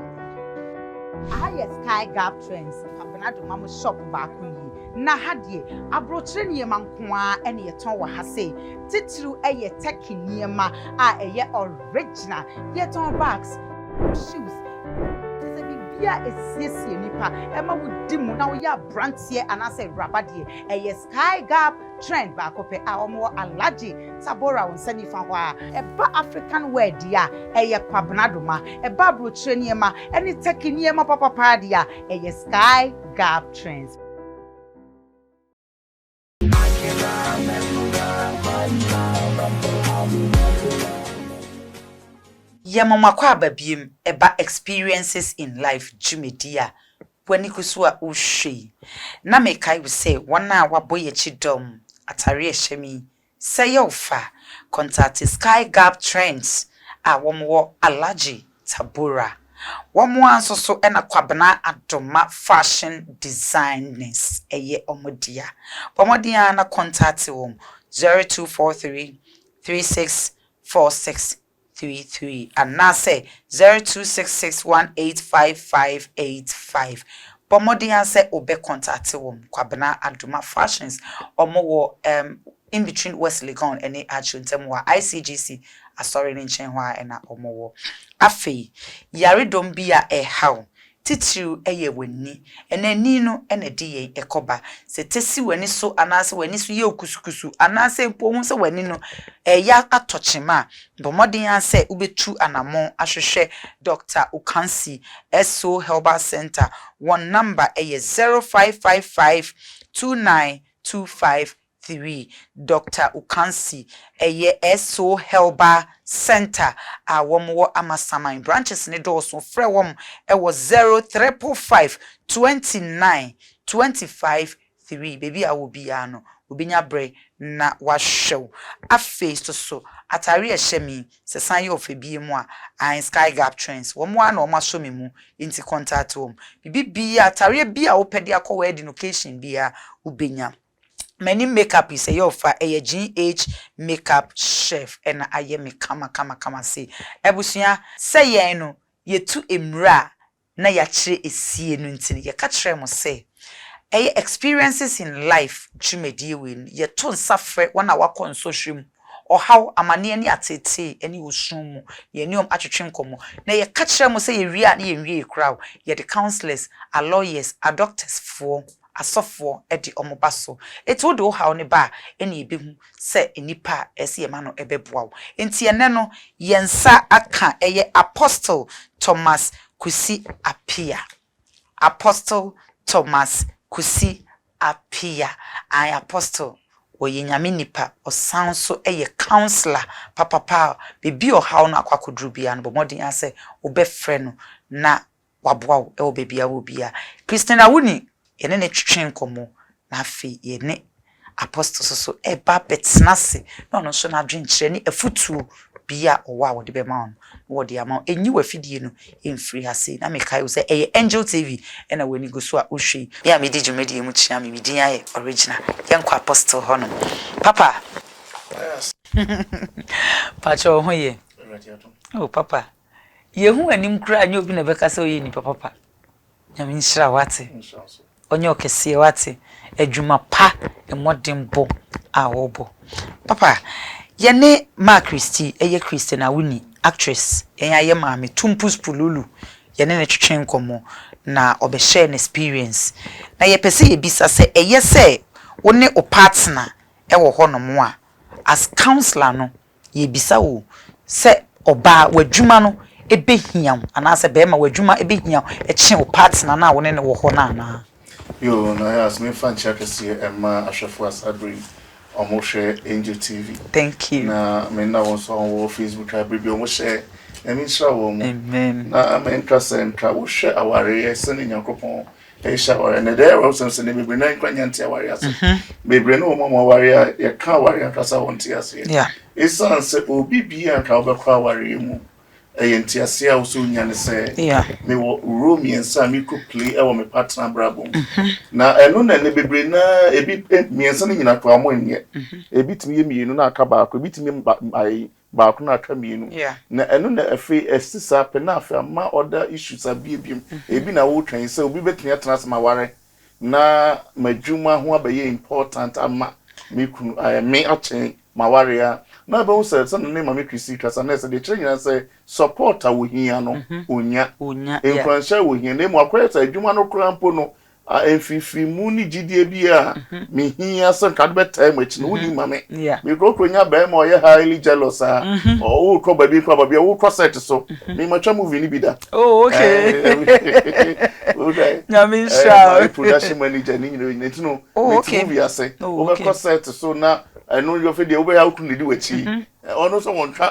Yes, Sky Gap Trends. Kabenado mama shop back yi. Na hadie abrochire niema nkoa ene yeton wa ha sei. Titiru eye teki niema a eye original. Yeton bags, shoes. Tese bibia esiesie nipa. Ema wudi mu na wo ya brantie anase rabadie. Eye Sky Gap Trend back ope a omo alaji sabora wonsani fa ho a. Eba African wear dia eye kwabenado ma. Eba abrochire niema ene teki niema papa dia eye Sky Gap Trends. Yamama kwa babiem eba experiences in life jumedia wani kusua uhwe na mekai we say wana waboye chidom atare ehemi say ofa contact Sky Gap Trends a womo alaji tabura womo ansoso ena kwabena adoma fashion designers eye omodia pomodia na contact wom 0243 364633 and now say 0266185585. Pomodia say obe contact wom kwabena adoma fashions omo in between West Legon and Achuntemwa ICGC asori ne nchen ho a na omo afei yare dom bia how titiru eye wani enani no ene die ekoba se tesi wani so anase wani so ye okusukusu anase mpo hu se wani no ya atochema bomodin ase ubetu anamon ahwehwe Dr. Ukansi SO Herbal Center one number eye 05552925 Dr. Ukansi SO Herbal Center a womo Amasaman branches ne doors so frɛ wom was 03452925 baby a wo bia no obinya bre na wahwew afei so atare ehemi se san ye ofebie mu a Sky Gap Trends womo ana o maso me mu inti contact wom bibi bia atare bia wo pede akọ wedding occasion bia ubenya. Many makeup is a yofa a GH makeup chef and aye me kama say ebusia say ye no ye tu emra na ya kire esie no ntini ye ka kire mo say experiences in life dwumedie we ye to nsafre wana wakọ nsohwem or how amane ni atete eni osun mu ye niom atwetwe nkomo na ye ka kire mo say ye wi a na ye wi crowd ye the counselors a lawyers a doctors for asofo edi omobaso eti wodo ha oni ba eni ebehu se enipa ese ye ma no ebeboa enti ene no yensa aka eye Apostle Thomas Kusi Apia Apostle Thomas Kusi apia I apostle oye nyame nipa osan so eye counselor papa bibi o haw na akwakodru bia no bomodin ase obefre no na waboa wo e obebia wo bia Christiana Awuni yene ne twetwen komo na afi yene apostle so eba betnase no no so na dwenkyere ni afutuo bia owa wo de be ma on wo de ama enyi wafidie no emfiri hase na mekai wo se eye Angel TV ena wani go so a ohwe ya me di dwumadi mu chia me din aye original yenko apostle hono papa Yes. pacho hoye oh papa yehu anim kura anya obi na beka se oye ni papa nyame nshira wate onye okese wate adwuma pa emodembo a wobo papa yene ma Christy eye Christiana Awuni actress enya ye maame tumpus pululu yene ne twetwen komo na obe share an experience na ye pese ye bisa se eye se wo ne o partner e wo ho no mo a as counselor no ye bisa wo se oba wadwuma no ebehia anase be ma wadwuma ebehia e kye o partner na wo ne wo ho na na Yo, Nayas, me fan check Emma Ashafua Sadri, almost share Angel TV. Thank you. Na me na won so on Facebook I be almost share. I mean sure Amen. Na me interest and travel share our send in Yankopon. E shower and there was some send me bring na kwanya warriors. Me bring no more warrior, ya ka warrior kasa won tias here. Yeah. It's an se obi bia ka obekwa warrior mu. Entiasia also nyane say me wo room yensa me could play e wo me partner brabo na eno na ne bebre na ebi miensa ni nyina to amo nye ebi timi ye mienu na aka ba ko ebi timi ba ko na aka mienu na eno na afi esisa pe na afi ma other issues abiebiem ebi na wo twen say obi betumi atena ma ware na madwuma ho abaye important ama me kunu me achen ma ware ya na be say say na mama Christy kasa na say de kire nyina say support a wo hia no onya influence wo hia na mu akweta adwuma no krampo no enfifi mu ni gidie bia me hia say ka be time achi no wudi mame me kronya be ma oye highly jealous o wo kro baby kwa babia wo kro set so me matwa movie ni bida oh okay okay nyame sha production manager ni no movie ase wo be kro set so na I know your video where how can do it. Ono so won ka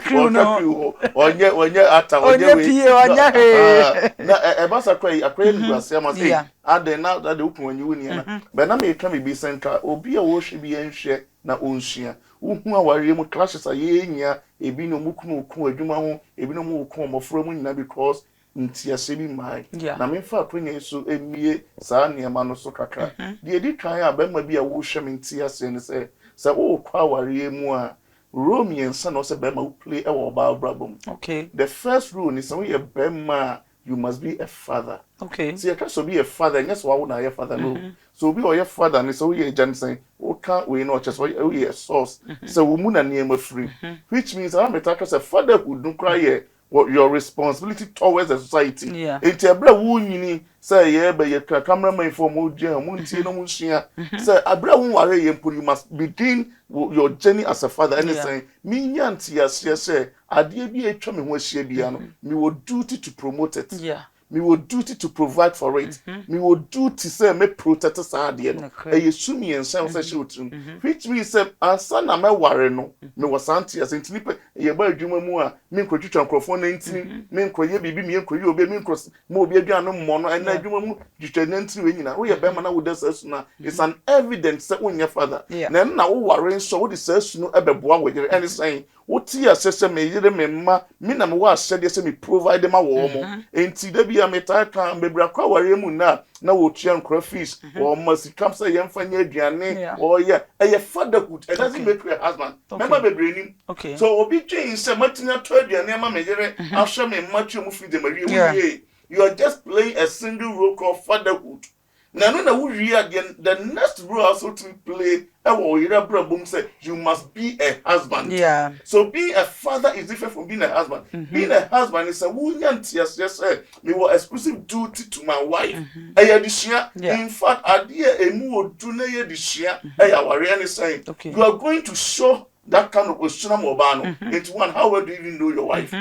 crew no onye ata onye we na e basa kwai akwai ni ase am say ade na ade ukun onye woni na be na me ka me bi central obi a wo hwe bi enhwe na onhua uhu aware mu clashes ayenya ebi no mukunu okun adwuma ho ebi no mu okun omoforo mu nyina because ntiase bi mai na me fa akwanya so emie saa niema no so kakra de edi twan a be ma bi a wo hwe me ntiase ne se wo kwa aware mu a Romian son also be ma play our brabum. Okay. The first rule is when you bema you must be a father. Okay. See, you can't be a father, and yes, why would I your father no? So be your father, and so we are saying, oh, can't we not just we a source? So we moon and name free, which means I'm a talker, a father who don't cry what your responsibility towards the society. Yeah. It's a bra wound say, yeah, but your cameraman for Moja, Munti, no Mushia. Say, a bra worry, you must begin your journey as a father. And saying, me, Yanti, yes, say, I dear be a chum in what she be, me will duty to promote it. Yeah. Me will duty to provide for it. Me will duty say me protect us adian. E sumi and say which means say ansa na me ware no me wasanti as intinipe ye ba adwuma mu a me nkotwitwa nkrofo na ntini me nkoye bibi me nkoye obi me nkros mo obi aduano mo no na adwuma mu twitwa na ntini we nyina wo ye be ma na wo da sasu na it's an evidence say wonya father na wo ware nso wo de sasu no ebeboa wo yere and saying what tia sese me yere me ma me na me wa asede se me provide ma wo mo enti da bia me ta kan bebra kwa ware mu na wo tua nkra fees or must come say yemfanya aduane or yeah a fatherhood it doesn't make you a husband remember bebre nim okay so obi twen se matina to aduane ma me yere ahwe me matwe mu freedom ari you are just playing a single role called fatherhood. Now, the next role also to play, say you must be a husband. Yeah. So being a father is different from being a husband. Being a husband is a woman. Yes, me were exclusive duty to my wife. In fact, idea a more do this year. You are going to show that kind of question into one. How well do you even know your wife?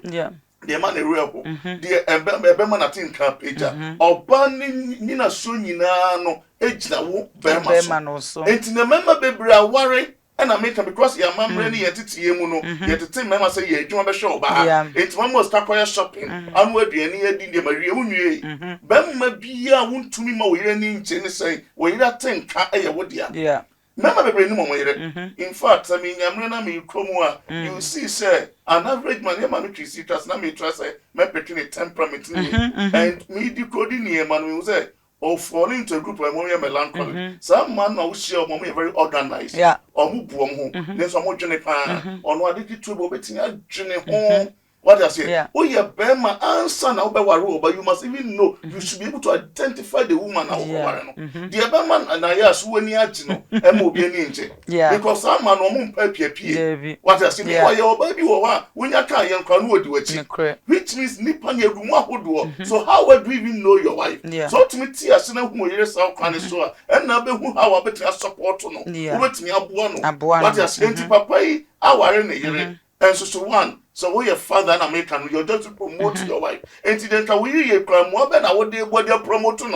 Yeah. the man real the ebema na tin kan peja oba ni na so nyina no ejina wo bema so enti na mema bebre aware and I make because your mom really yet it yemuno yet the thing mama say ye adwuma be show ba enti mama start shopping and we be any edi de marie unwie bema bia wontumi ma wo yere ni nche ni say wo yere tenka eye wo dia mama bebre ni mo yere in fact I mean nyamre na me kromu a you see say an average man e ma no twisi trust na me trust say me petting a temperament ni and me di coding ni e man we say or falling into a group where more melancholy. Some man now share mommy very organized. Or move home. Then some more journey pan. Or no, I did trouble betting a journey home. What I say? Oh, yeah, Bema answer now, but you must even know you should be able to identify the woman now. The Bema and Nayas who any agino, and will be an injury. Because some man or moon pay. What I say? Why your baby or when you can't young can do it, which means Nippon your room would do. So how would we even know your wife? So to me, Tia, who is our connoisseur, and now who how I better support to know. Let me up one. What I say, Papa, our in the year. And so one. So we your father and American, you're just to promote your wife. And then can we hear crime more than I would do what they're promoting?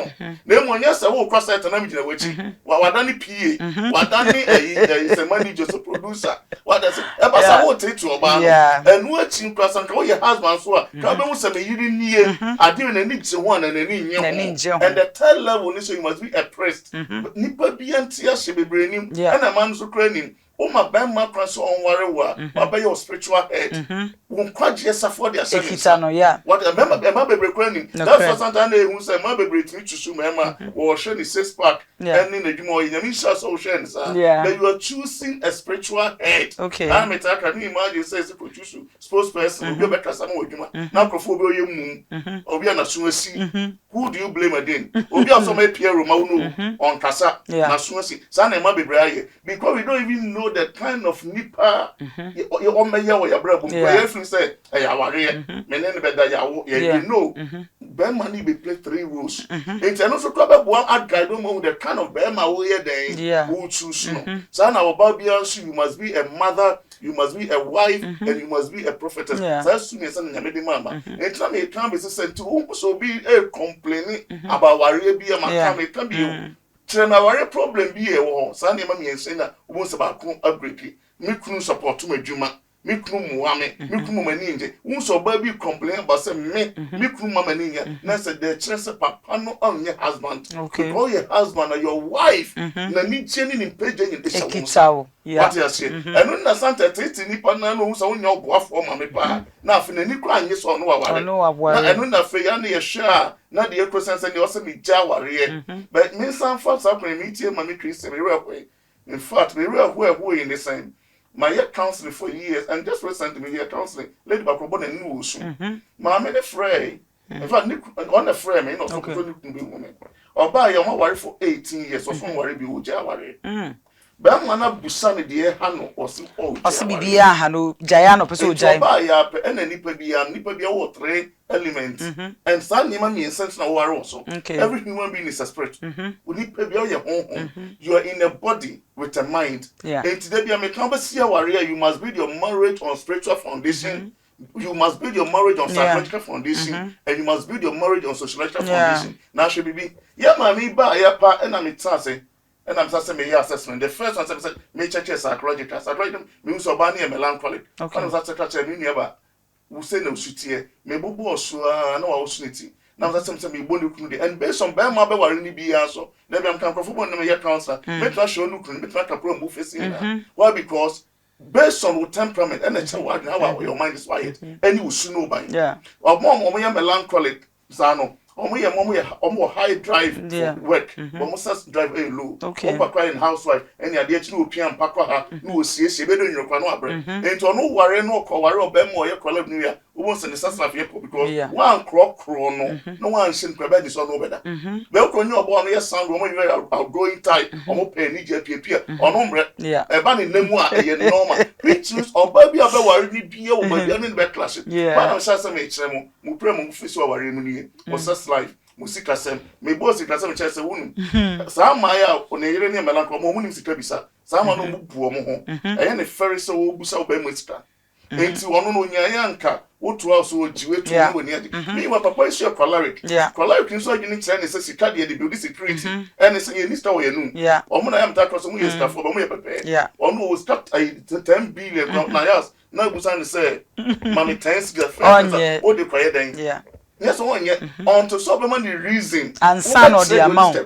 Then when yes, I will cross that and I'm in a witch. What done PA? What done is a manager, a producer. What does it? I will take to a bar and watching cross and call your husband. So come say you didn't hear. I didn't need one and an angel. And the third level, so you must be oppressed. Nipper be anti she be bringing and a man's Ukrainian. Oh, my bema cross on warrior, but by your spiritual head. Won't quite yes afford their service. What a member be reckoning. That's what I who said, my baby to Sumema or Shani 6 pack and in the Jumo in the Misha Ocean, sir. But you are choosing a spiritual head. Okay, I'm a talk. Can you imagine says the producer, spokesperson, will be better some more. Now, Prophobia moon, Obiana Suesi. Who do you blame again? Obia also made Pierre Romano on Casa, Nasuasi, San and Mabi Braille, because we don't even know the kind of nipper your own mayor or your brother. If you say, hey, our here, Menen Beda, you know, Ben money be play 3 rules. It's also probably one at guide the kind of Bema where they who choose. Son, our Babians, you must be a mother. You must be a wife and you must be a prophetess. That's to me, son, and mama. And tell me, it can't be sent to whom so be a complaining about warrior be a man. It can be you. Tell our problem be a war. Sunday, mammy, and saying that once about upgrade. Me couldn't support to my Juma. Me couldn't Muame. Me couldn't Ninja. Once or baby complain about some me couldn't Mamma Ninja. That's a dead chance of papa no on your husband. Okay, call your husband or your wife. Na need changing in page in the what you say? And when the Santa Titi Nipana knows on your boy for Mamma Pa. Now, for the Nico, yes or no, and when the Fayani is sure, not the equals and you also be Jawari. But me some folks up in meeting Mammy Christian way. In fact, we were in the same. My year counseling for years, and just recently, here counseling, Lady Bacobon and News. Mammy, the fray. In fact, on the frame, you know, so you can be woman. Or buy your wife for 18 years, or from worry be Jawari. Bamana Busani dear Hano or some old Bibia Hano, Jayano Peso Jay, and a nipper or 3 elements, and Sunday Mammy and sense now are also. Every human being is a spirit. We need to be your home. You are in a body with a mind. And today, be a mechanician warrior, you must build your marriage on spiritual foundation. You must build your marriage on psychological foundation, and you must build your marriage on sociological foundation. Now, should be, mammy, buy a part, and I'm it. And I'm just saying, assessment. The first one said, me check psychological. Psychological means Obani and melancholic. Okay. And that's a me never. We say no shit here. Me bubu osu no opportunity. Now that's something me bonu kunde. And based on Bama be wari ni bi aso. Let me am come for no me here counselor. Me try show no kun. Me try to pro move facing. Why? Because based on your temperament and how your mind is wired, and you will know by. Yeah. Or more melancholic. Zano. Omo high drive work. Almost drive a low. Okay. Crying housewife and your dear European Paka, no see better in your canoe. And to no worry, no call worry or bemo your color new year. Who wants an assassin of your because one crop chrono, no one sent Quebec is all over that. Belcon your born your son, woman, you are outgoing type, or penny JP, or nombre, a ban in Nemoa, a normal. Pictures or baby of the worry be over the backlash. Yeah, but I'm Sasa made Chemo, Mupremo Fiso or Remini, or such life. Musika sem me boss ikasa chese wonu sa maya oneyere ne melanko mo munim sika bisa sa no buo mo ho eye ne fere so wo busa wo ba musika enti wono no nyanya nka What to also jiwe to when you me what papa is your choleric. Choleric in so you need to say security the building security and say you need to know you or when I am that some years for me prepare or no start 10 billion Nayas now Busan say mommy thanks the friends what the quiet then yes one yet on to supplement the reason and son or the amount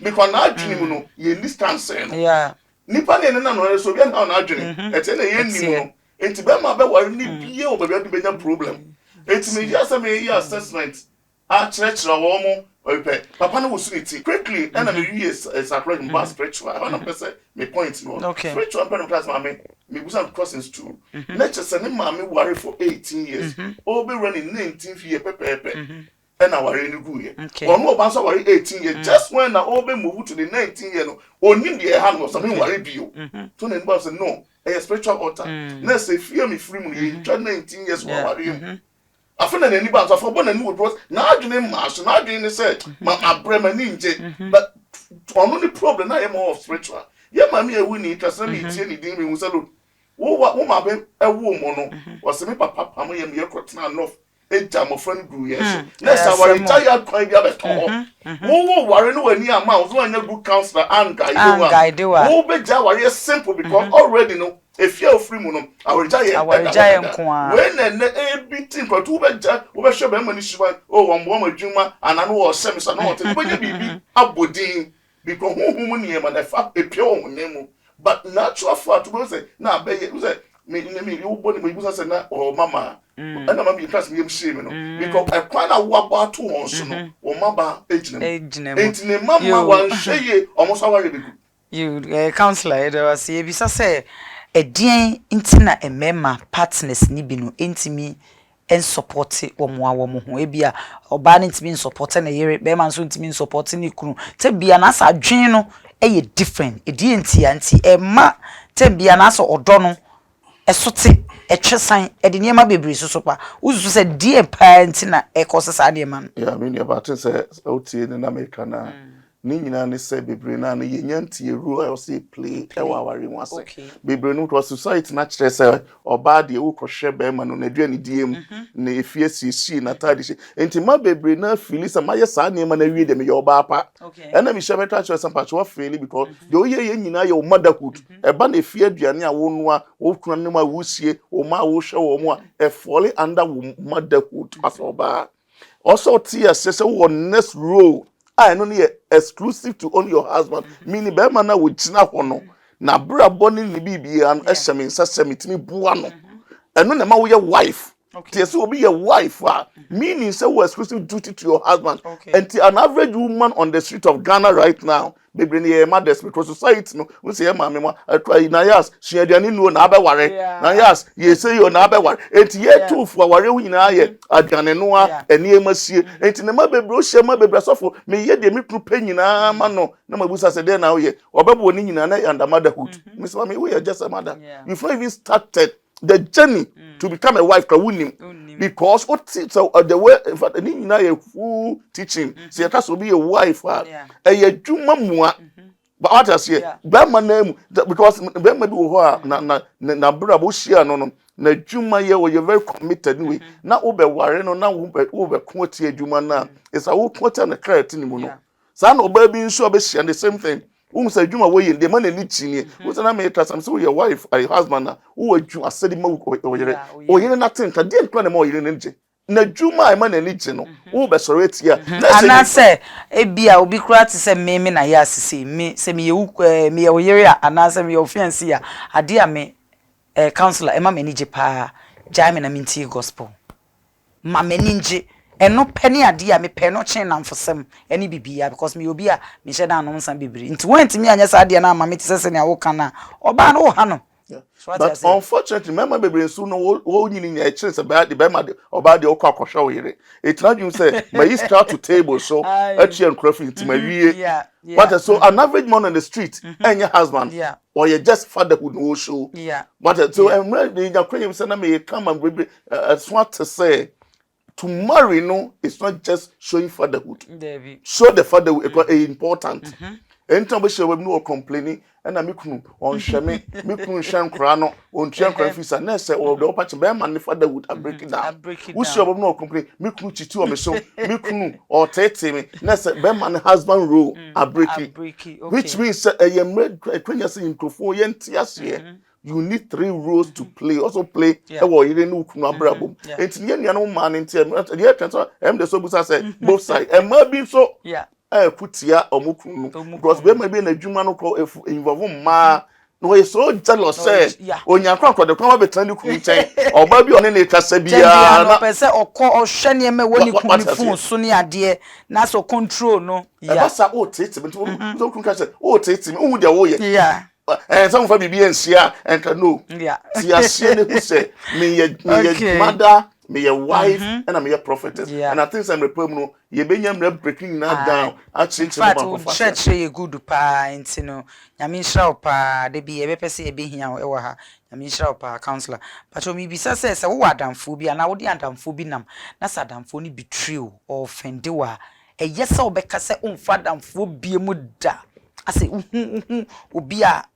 because now dream no you need to say nipa ne na no so bia na adwene ete na ye nim no enti be ma be ware ni bia o be bia problem enti me just me ye assessment a church wo mo ope papa no wosu iti quickly and na me use sacred bas spiritual I want to say me point no spiritual pen class ma me busan crossings too nature say ne ma me ware for 18 years o be running 19th year pepe and our any good year. Or no bands are 18 years. Just when I open move to the 19 year, or need the hand or something worry you. So then boss no, a spiritual altar. Let's say fear me free money, you 19 years for you. I find that any bands are for one and new bros. Now I didn't master, now I didn't say, my bremen ninja. But only problem I am more of spiritual. Yeah, mammy, I win it, trust me, any demon who said, oh, what woman a woman was me papa, I'm a mere cotton enough. Eja mo friend grew yes. Next our retired crime be abeto. Wo worry no ani amount so anya good counselor and guide you. Wo be ja worry simple because already no if you free mu no our retire nko when na everything for two be ja wo be hwe be mani shiba oh wo mo adwuma anano wo hye me so no te be bibi abodin because who mu niam na fa epie wo nemu but natural fact we say na be say me you body me busa say na oh mama and I'm be class me shame no because I plan a waba to on so no o maba ejinem mama wan hweye almost aware be you counselor there was e bi say e dien intina emema partners ni bi no intimi en support wo ho e bia oba na intimi support na yere be man so intimi support ni kunu te bia na sa dwen no e different e dien anti e ma te bia na so odo no esote etwesan edeniema bebre sosopa uzu se die parent na ekosesa de man yeah me near about say outie in America na ni nyina ne se bebre na na yenyanti ru I say play e wa ware wase bebre no to society na kire se oba de wo kohwe be ma no na dua ni diem na efie sisi na tade shi enti ma bebre na feel say ma ye sa ne ma na wie de me ye oba apa ena mi hye meta kire some patch wo feel because de o ye nyina ye o motherhood e ba na efie aduane a wo noa wo kuna ne ma wusie o ma wo hwe wo mo e fall under motherhood as oba also tia say wo next role I no need exclusive to only your husband. Meaning, be man na wo gina ho no. Na bra boni ni bibi an ehye nsa semitimi bua no. Eno na ma wo ye wife. Tie so obi ye wife meaning say we exclusive duty to your husband. And an average woman on the street of Ghana right now, baby near mothers because society no we say mama mo Nayas she aduane no na abeware Nayas ye say you na abeware enti ye two for ware wo nyina ye aduane no a eni emasie enti na ma bebre o hye ma bebre sofo me ye de me kru pa nyina ma no na mabusa se de na wo ye obebo ni nyina na under motherhood me say me we just a mother you've not even started the journey to become a wife because what so the way in fact ni na ye full teaching say that so be a wife e adwuma mua but what I say be man na because be ma bi wo ho na bra bo hia no na adwuma ye wo ye very committed we na wo be ware no na wo be ko tie adwuma na is a wo ko tie na credit ni mu no sa na oba bi nso be hia the same thing say juma we yin de man ni chini wo say na me trust am say your wife or husband na wo adwu asedi ma wo yire na tin ka de nkra na ma wo yire nje na juma ai man ni chi no wo be soro etia na say e bia obi kura ti say me na ya asisi me say me ye me ye yire ana say me offense ya ade a me counselor e ma me ni je pa jai me na minti gospel ma me ni nje eno peni ade a me pe no chen na mfosem eni bibia because me obi a me hye dan no nsan bibiri nti went me anya sa ade na ma me ti sese ne a wo kana oba no ha no but unfortunately mama bibiri so no wo nyini nya ekire se ba de be ma de oba de okwa kwhwe wo yire it na you say my is start to table so actually and crafting nti ma wie but so an average man on the street enya husband or you just fatherhood no show but so em ready nya kwenye se na me come and bibiri so to say to marry no it's not just showing fatherhood show the fatherhood is important anytime we share we no complaining and na me kunu on shame me kunu shan kra no on tren kra fisa na say o the opportunity be man father would break it down we share we no complain me kunu chitu o me so me kunu or tete me na say be man husband rule a break it which means a made kwenya say microphone yenti ase you need 3 roles to play also play e wo yire no kunu abrabom enti ye nua no man enti e transfer the so busa say both side e ma bi so kutia omukunu because we maybe na dwuma no ko involve ma no is so jealous say onyankwa kwa de kwa be tan kunu chen oba bi one na kasa bia na pese okọ ohwe ne me woni kunu fun so ne ade na so control no e ba sa o tete me so kunu ka say o tete me hu de wo ye some for bibi ensia and no ti asie ne hu say me ye mother me your wife and I'm your prophetess and I think some report no ye benyam na breaking na down actually church ye good pa ntino nyame nhra pa de bi ye be pese ye be hia e wo ha nyame nhra pa counselor but o mi bisa se wo adamfo bi ana wo de adamfo bi nam na sadamfo ni betray or offend wa e yesa obeka se umfa adamfo bi mu da ase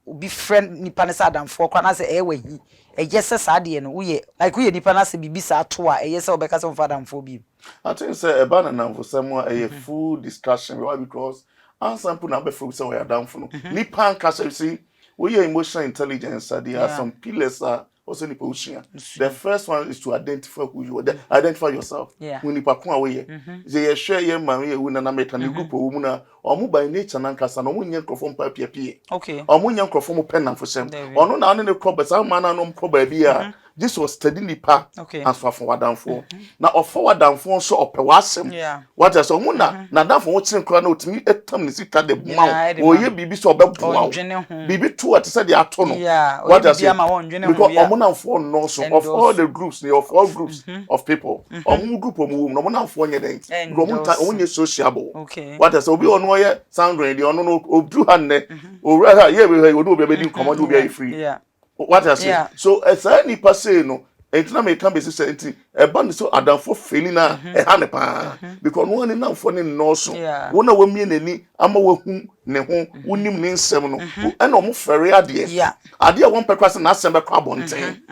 obi friend nipa ne sadamfo kwa na se e wa hi ejese saade no uye like uye nipa na se bibisa ato a eyese obeka se mfada mfo bi I think say e ba na namfo samo a full discussion why because ansample na be fo say we are down for no nipa nka say we emotional intelligence there are some pillars also nipa ushia the first one is to identify who you are identify yourself when nipa ko away je share ye ma we wu na meta ne group wo mu na omu by nature na nkasa no munye nkrofo mpa piapie omu nya nkrofo mo pen na fosem ono na ne ko besa ma na no mko ba bia this was steady nipa as for wadanfo na ofo wadanfo so opewasem what is omu na danfo wo kire nkra na otimi etam ne sika de ma wo ye bibi so obeboa bibi to at say de ato no what is because omu na fo no so of all the groups of all groups of people omu group omu no na fo nye den omu ta onye sociable what is obi ono ye sound ready ono no obdu hanne owura ye we odo obi be di command obi are free what I say so as any person no entina me can be say enti e ba so adamfo feli na e ha ne pa because no one na fo ne no so wo na wa mie nani ama wa hu ne ho wonim ne nsem no e na omo fere ade won pekwa na asem be kwa bonten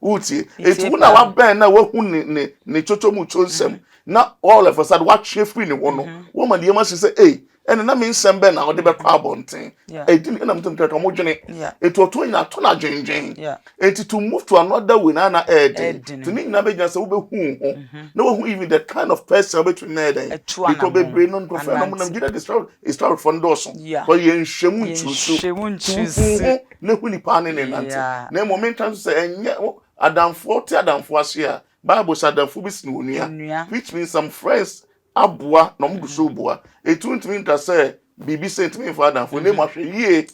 uti enti wo na wa ben na wa hu ne chochomu chonsem na all of a sudden what free ne wo no wo ma de ma say eh and na me nsem be na wo de be kwa bonten edin na mtum kaka mo dwene eto to nya to na dwenjen enti to move to another way na to me na be just say wo be hu ho na wo hu even the kind of person between na den because be brain non prefer na mo na get the start from doso but ye nhwemu nchusu na hu ni pa ne nante na moment to say enye adamfo ti adamfo ase a bible say adamfo bi sin onua which means some friends abua no mguso bua etuntumi nta say bibi sentiment for adamfo ne mahwe yie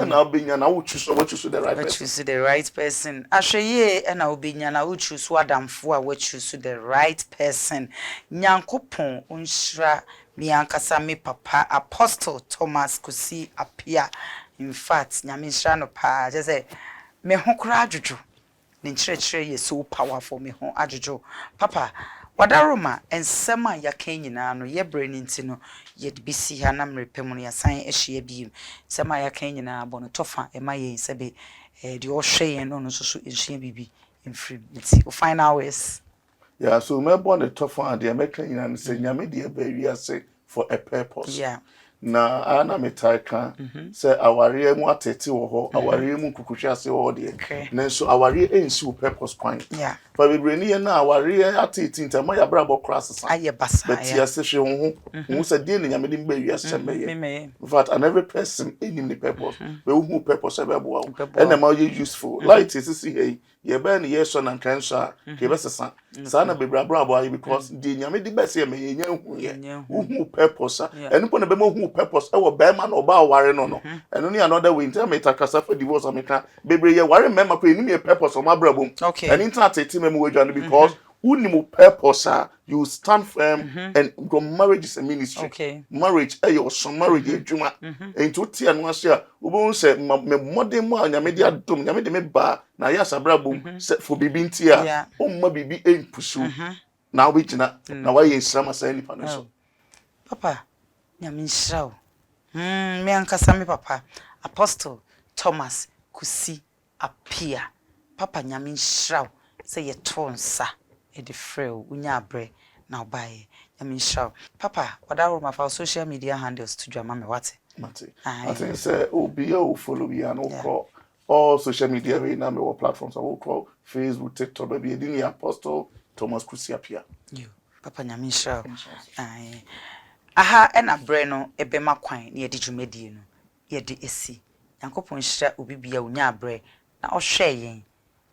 na obenya na wo choose the right person choose the right person ahwe yie na obenya na wo choose adamfo a wo choose the right person nyankopon onhira mi ankasa me papa apostle Thomas Kusi Apia in fact nyame nhira no pa je say me ho kura adwojo ne nkyerɛkyerɛ yɛ so powerful me ho adwojo papa wadaroma ensema ya kenyina no ye brani ntino ye de bisi ha na mrepem no ya san ehye biem sema ya kenyina abono tofa ema ye sebe de o hwe no no so ehye bibi mfrim nti o final ways so me born the tofa de me kenyina no se nyame de ba wiase for a purpose na ana metaka say aware mu atete wo ho aware mu kukuhwase wo de na so aware ensi purpose kwan fa bebreni ye na aware atete ntama ya brabo cross sa aye basa but ya se hwe ho se de ne nyame de mba wiase meye in fact and every person in the purpose we who purpose ebe bo and na ma ye useful light is see hey ye ba ne yeso na kansa ke be sesa sa na bebrabo abo because de nyame de be se me ye nya hu ye who purpose and po na be mo hu purpose e wo be ma na oba ware no and only another way in term metakasa for divorce ameka bebre ye ware mema ko eni purpose o ma brabo and internet team me wadwan because who purpose you stand firm and your marriage is a ministry marriage your son marriage ejuma and to tia no ase obo say me modern mo anya me dia dom nya me de me ba na ya sabrabo for bibi ntia o ma bibi empusu na we gina na why ensama say nipa no so papa nyame nhyira wo Me ankasa me papa Apostle Thomas Kusi Apia papa nyame nhyiraw se ye to nsa e de frɛw unya abrɛ na obaye nyame nhyiraw papa wada ma fa social media handles to dwama me wate mate I think say obi o follow me and call all social media we na me platforms I will call Facebook TikTok baby edin Apostle Thomas Kusi Apia you papa nyame nhyiraw ai aha ena brɛ no ebema kwan na ye de dwumadie no ye de esi yankopon hyira obi bia unya abrɛ na ɔhwɛ yɛn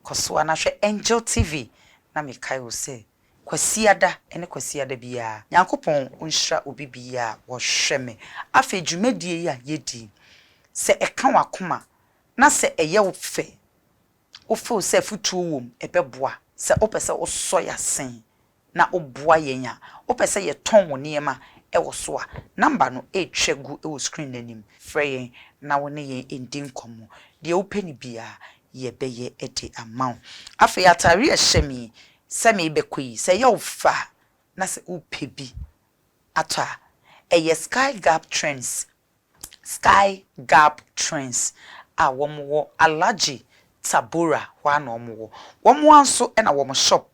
koso na hwɛ Angel TV na me kai wo se kwasiada ene kwasiada bia yankopon unhyira obi bia wo hwɛ me afa dwumadie ya yedi se eka wakoma na se eye wo fɛ wo fɛ se futuo wom ebeboa se opese wo so ya sen na oboa yɛn a opese ye ton wo niema ewo so a number no etwegu ewo screen nanim frɛ yɛn na wo ne yɛn endi nkomo de wo pɛ ni bia ye beye edi amount afi atari ehemi se me bekoyi se ye ofa na se upe bi ata eye sky gap trends a womo alaji tabora wa na womo anso na womo shop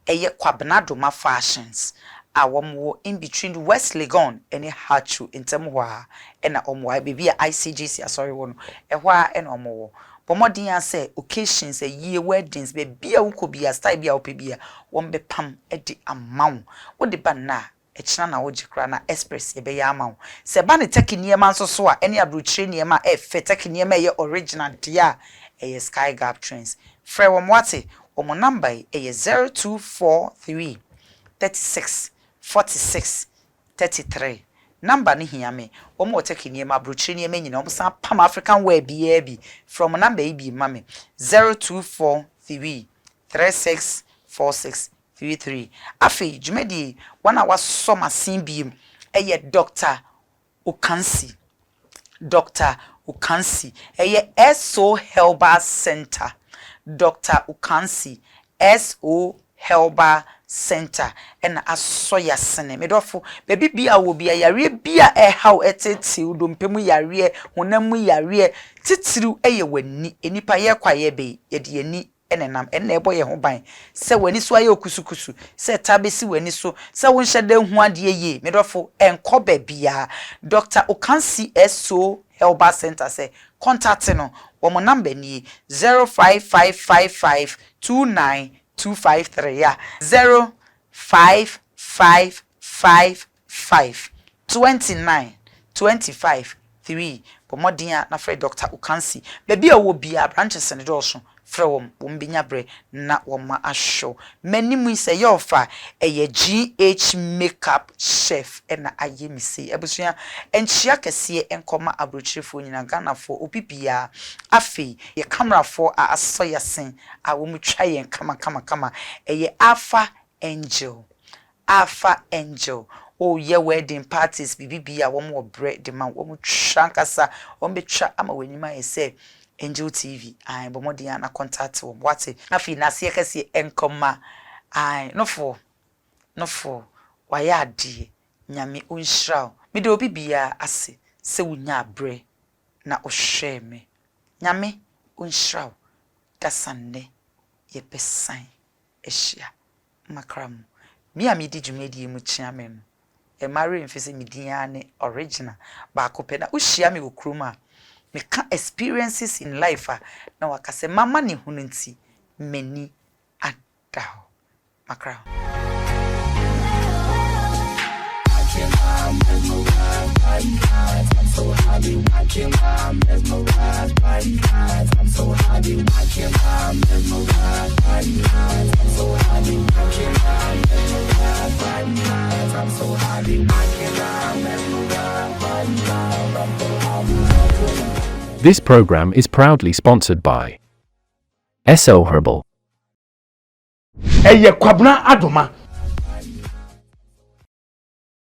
eye kwabenado ma fashions a womo in between West Legon ene Hachu intem hwa na omo bibi ICGC sorry wono ehwa na omo pomodin ya say occasions ye weddings be bia ukobia style bia opebia won be pam edi amaw wo de ba na echina na wo jikra na express ye be ya amaw se ba ne tekiniema nso so a ene abrochire niema e fe tekiniema ye original dia e sky gap trends frɛ wo mwate wo mo number e 0243 36 46 33 number ni hiame omo take niema abrochire niema nyina omo san pam African wear bia bi from number e bi mame 0243 36 46 33 afi jumedi wana waso masin bi eye Dr. Ukansi eye SO Helba Center Dr. Ukansi SO Helba Center and asoya sene medofo baby bia wo bia yare bia how eteti udompemu yare honamu yare titiru eye wani enipa ye kwaye be ye de ani enenam enne ebo ye ho ban se wani so aye okusukusu se tabesi wani so se won hyede hu ade ye medofo enko ba bia Dr. Okansi SO Helba Center say contact no wo mo number ni 0555529 yeah 05555 29 25 3 pomodia na frɛ Dr. Ukansi baby awo bia branches ne doso frɛ wom binya bre na woma ahwo manimu sɛ ye ofa eye GH makeup chef na aye mi sei abusua enchia kese enkoma abrochirefo nyina Ghanafo opipia afi ye camerafo a asoya sen a wo mutwa yen kama eye Alpha Angel oh ye wedding parties bibia wo mo bread de man wo mo twankasa wo betwa ama wanima ye say Angel TV ai bomodian na contact wo wate afi na se kese enkoma ai no for waya ade nyame onhyiraw me de obi bia ase se wunya abre na ohwe me nyame onhyiraw kasane ye pesan ehia makram mi amidi dwumedi mu chiame no e mare mfese midiane original ba akopɛ na uhia me okroma me ka experiences in life na wakase mama ne hunu nti mani adao makra I'm so happy watching my mesmerized body lines. I'm so happy watching my mesmerized body lines. I'm so happy watching my mesmerized body lines. I'm so happy watching my mesmerized body lines. I'm so happy. This program is proudly sponsored by SO Herbal. Eye kwabna adoma